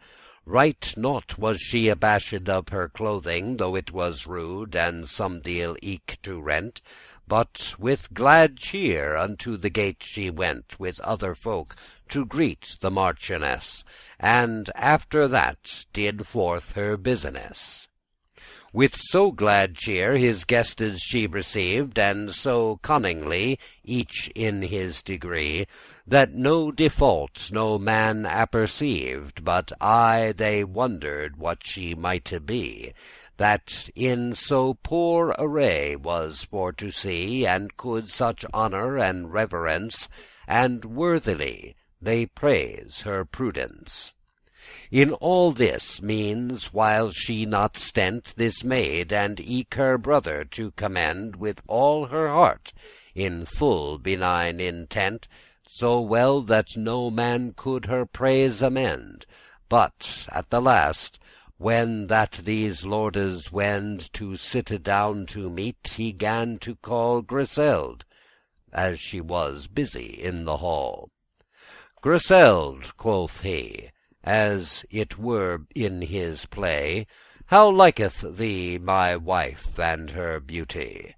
Right nought was she abashed of her clothing, though it was rude, and some deal eke to rent. But with glad cheer unto the gate she went, with other folk to greet the Marchioness, and after that did forth her business. With so glad cheer his guestes she received, and so cunningly, each in his degree, that no default no man apperceived, but aye they wondered what she mighte be, that in so poor array was for to see, and could such honour and reverence, and worthily they praise her prudence. In all this means, while she not stent this maid and eke her brother to commend with all her heart, in full benign intent, so well that no man could her praise amend. But at the last, when that these lordes wend to sitte down to meat, he gan to call Griseld, as she was busy in the hall. "Griseld," quoth he, as it were in his play, "how liketh thee my wife and her beauty?"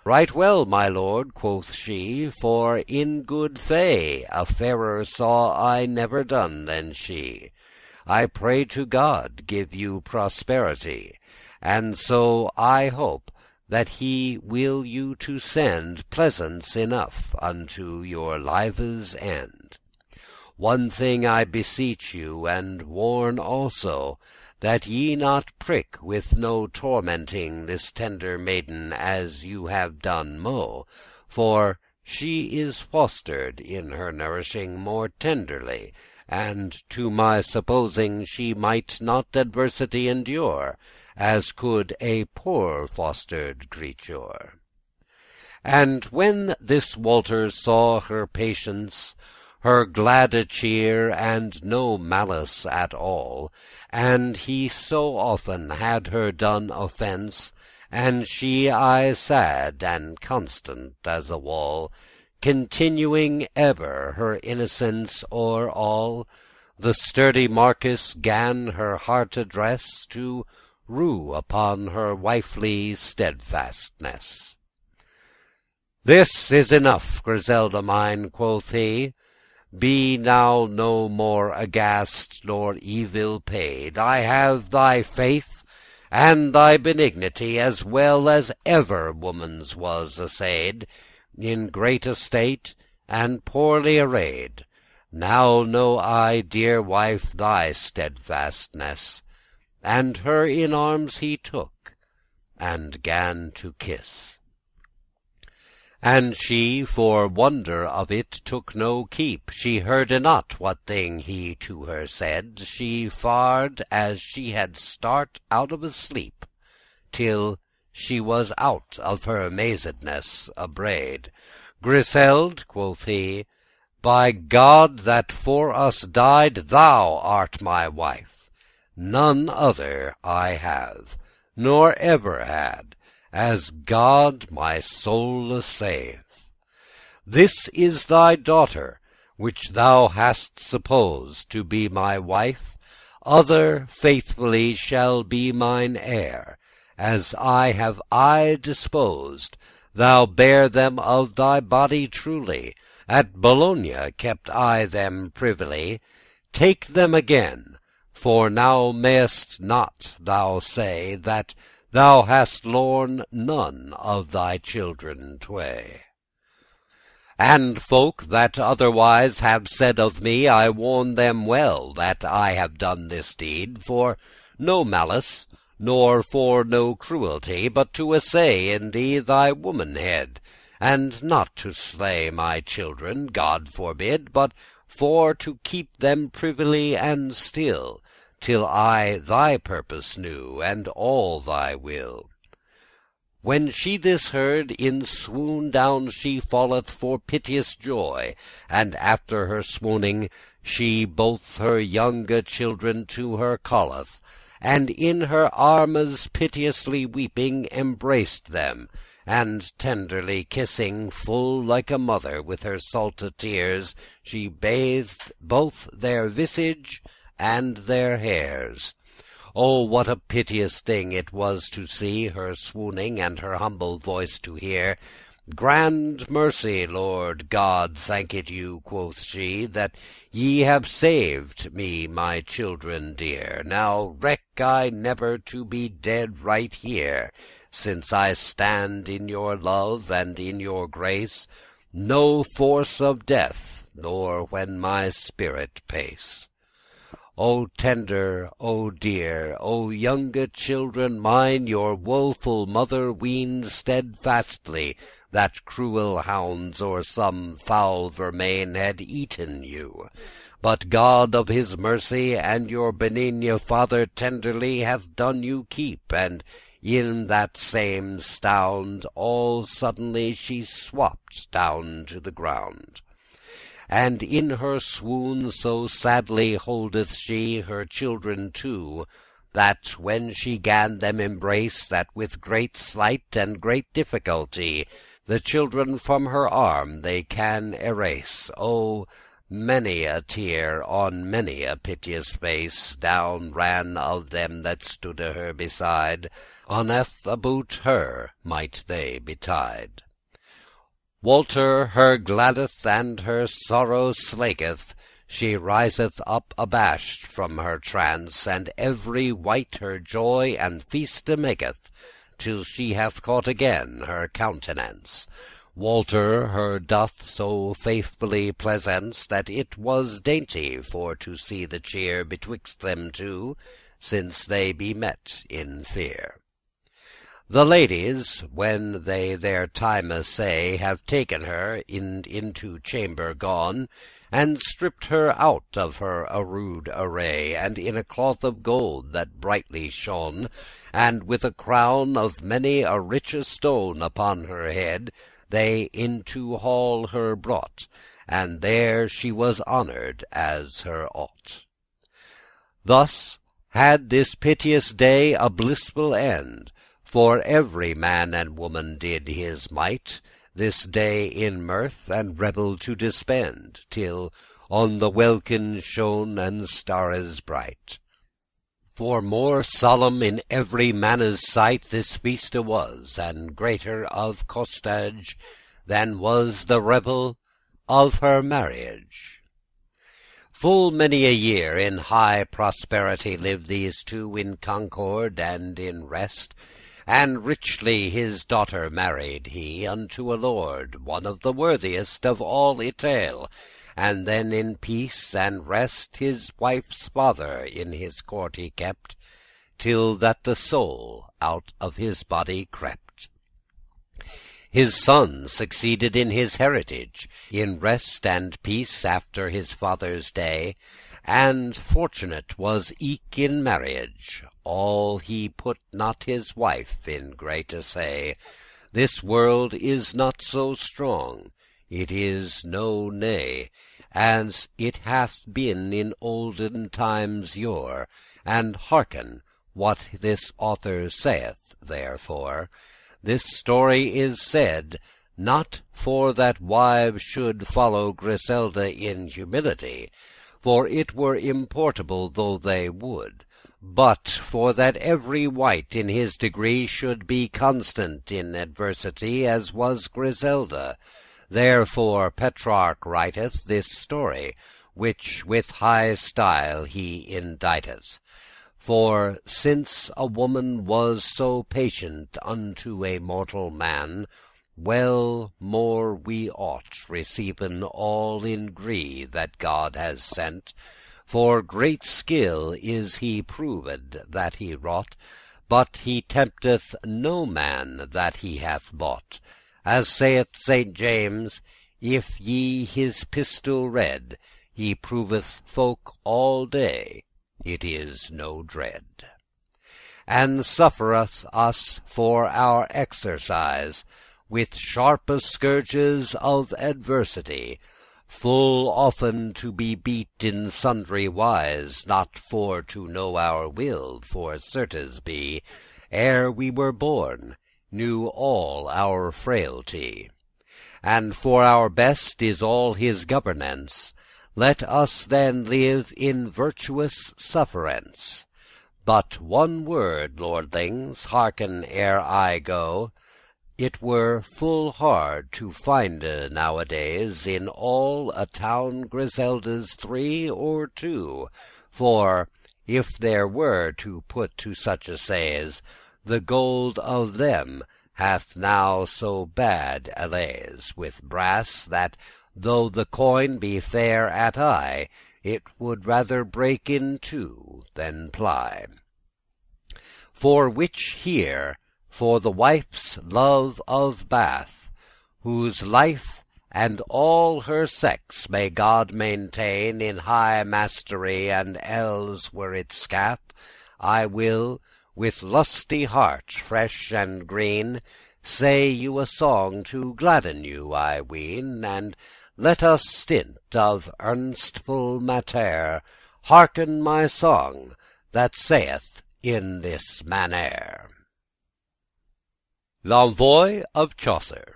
"Right well, my lord," quoth she, "for in good fay a fairer saw I never done than she. I pray to God give you prosperity, and so I hope that he will you to send pleasance enough unto your live's end. One thing I beseech you and warn also, that ye not prick with no tormenting this tender maiden as you have done mo, for she is fostered in her nourishing more tenderly, and to my supposing she might not adversity endure, as could a poor fostered creature." And when this Walter saw her patience, her glade cheer, and no malice at all, and he so often had her done offence, and she aye sad and constant as a wall, continuing ever her innocence o'er all, the sturdy Marquis gan her heart address to rue upon her wifely steadfastness. "This is enough, Griselde mine," quoth he. "Be now no more aghast nor evil paid. I have thy faith and thy benignity, as well as ever woman's was assayed, in great estate and poorly arrayed. Now know I, dear wife, thy steadfastness." And her in arms he took, and gan to kiss. And she, for wonder of it, took no keep. She hearde not what thing he to her said. She fared as she had start out of a sleep, till she was out of her mazedness abraid. "Griseld," quoth he, "by God that for us died, thou art my wife. None other I have, nor ever had, as God my soule save. This is thy daughter, which thou hast supposed to be my wife. Other faithfully shall be mine heir, as I have disposed. Thou bare them of thy body truly. At Bologna kept I them privily. Take them again, for now mayest not thou say that thou hast lorn none of thy children tway. And folk that otherwise have said of me, I warn them well that I have done this deed for no malice, nor for no cruelty, but to assay in thee thy womanhead, and not to slay my children, God forbid, but for to keep them privily and still, till I thy purpose knew, and all thy will. When she this heard, in swoon down she falleth for piteous joy, and after her swooning she both her younge children to her calleth, and in her armes piteously weeping embraced them, and tenderly kissing, full like a mother, with her salte tears she bathed both their visage and their hairs. Oh, what a piteous thing it was to see her swooning, and her humble voice to hear. Grand mercy, Lord God, thank it you, quoth she, that ye have saved me my children dear. Now reck I never to be dead right here, since I stand in your love and in your grace, no force of death, nor when my spirit pace. O tender, O dear, O younge children mine, your woeful mother weened steadfastly that cruel hounds or some foul vermain had eaten you. But God of his mercy and your benigne Father tenderly hath done you keep, and in that same stound all suddenly she swapped down to the ground. And in her swoon so sadly holdeth she her children too, that when she gan them embrace, that with great sleight and great difficulty the children from her arm they can erase. Oh, many a tear on many a piteous face down ran of them that stoode her beside, unneth about her might they betide. Walter her gladdeth and her sorrow slaketh, she riseth up abashed from her trance, and every wight her joy and feaste maketh, till she hath caught again her countenance. Walter her doth so faithfully pleasance, that it was dainty for to see the cheer betwixt them two, since they be met in fear. The ladies, when they their time say, have taken her into chamber gone, and stripped her out of her rude array, and in a cloth of gold that brightly shone, and with a crown of many a riche stone upon her head, they into hall her brought, and there she was honoured as her ought. Thus had this piteous day a blissful end, for every man and woman did his might this day in mirth and revel to dispend, till on the welkin shone and starres bright. For more solemn in every manne's sight this feaste was, and greater of costage than was the revel of her marriage. Full many a year in high prosperity lived these two in concord and in rest, and richly his daughter married he unto a lord, one of the worthiest of all Italy, and then in peace and rest his wife's father in his court he kept, till that the soul out of his body crept. His son succeeded in his heritage, in rest and peace after his father's day, and fortunate was eke in marriage. All he put not his wife in great assay. This world is not so strong, it is no nay, as it hath been in olden times yore. And hearken what this author saith therefore. This story is said, not for that wives should follow Griselda in humility, for it were importable though they would, But for that every wight in his degree should be constant in adversity, as was Griselda, therefore Petrarch writeth this story, which with high style he inditeth. For since a woman was so patient unto a mortal man, well more we ought receiven all in gree that God has sent. For great skill is he proved that he wrought, but he tempteth no man that he hath bought. As saith Saint James, if ye his pistol read, he proveth folk all day, it is no dread. And suffereth us for our exercise, with sharpe scourges of adversity, full often to be beat in sundry wise, not for to know our will, for certes be, ere we were born, knew all our frailty. And for our best is all his governance, let us then live in virtuous sufferance. But one word, lordlings, hearken ere I go. It were full hard to finde nowadays in all a town Griseldas 3 or 2, for if there were to put to such assayes, the gold of them hath now so bad allays with brass, that though the coin be fair at eye, it would rather break in two than ply. For which here, for the wife's love of Bath, whose life and all her sex may God maintain in high mastery, and elles were it scath, I will, with lusty heart fresh and green, say you a song to gladden you, I ween, and let us stint of earnestful mattere. Hearken my song, that saith in this mannere. L'Envoi of Chaucer.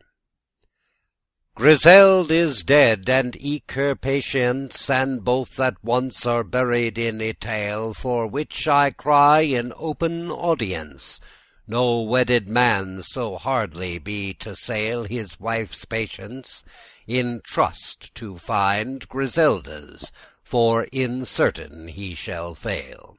Griseld is dead, and eke her patience, and both at once are buried in a tale, for which I cry in open audience, no wedded man so hardly be to sail his wife's patience, in trust to find Griselda's, for in certain he shall fail.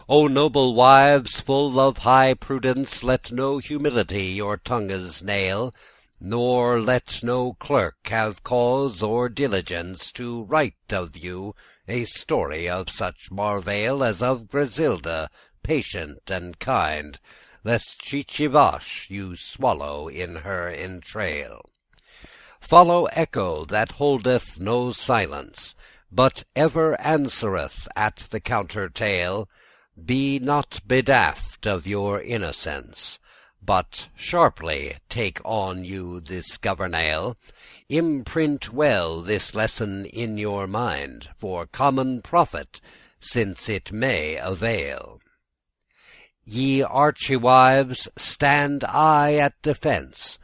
O noble wives, full of high prudence, let no humility your tongues nail, nor let no clerk have cause or diligence to write of you a story of such marvail as of Griselda, patient and kind, lest Chichivash you swallow in her entrail. Follow echo that holdeth no silence, but ever answereth at the counter tale. Be not bedaft of your innocence, but sharply take on you this governale. Imprint well this lesson in your mind, for common profit, since it may avail. Ye archewives, stand aye at defence,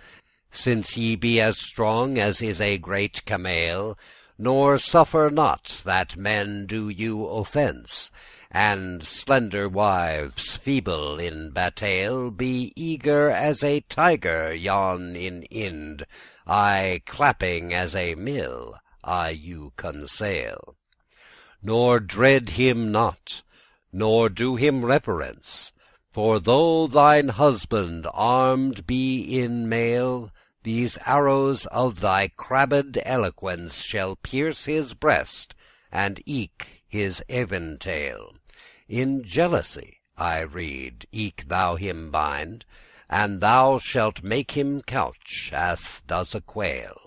since ye be as strong as is a great camele, nor suffer not that men do you offence. And slender wives, feeble in battail, be eager as a tiger yon in Ind, aye clapping as a mill, I you conseil. Nor dread him not, nor do him reverence, for though thine husband armed be in mail, these arrows of thy crabbed eloquence shall pierce his breast, and eke his eventail. In jealousy, I read, eke thou him bind, and thou shalt make him couch as does a quail.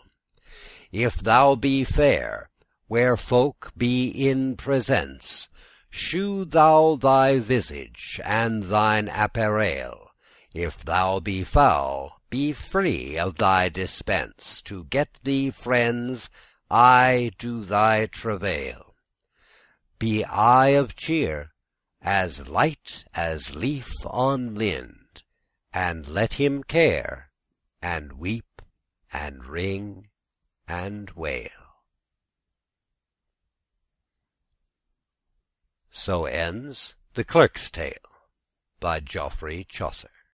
If thou be fair, where folk be in presence, shew thou thy visage and thine apparel. If thou be foul, be free of thy dispense, to get thee friends, I do thy travail. Be I of cheer, as light as leaf on lind, and let him care, and weep, and ring, and wail. So ends The Clerk's Tale by Geoffrey Chaucer.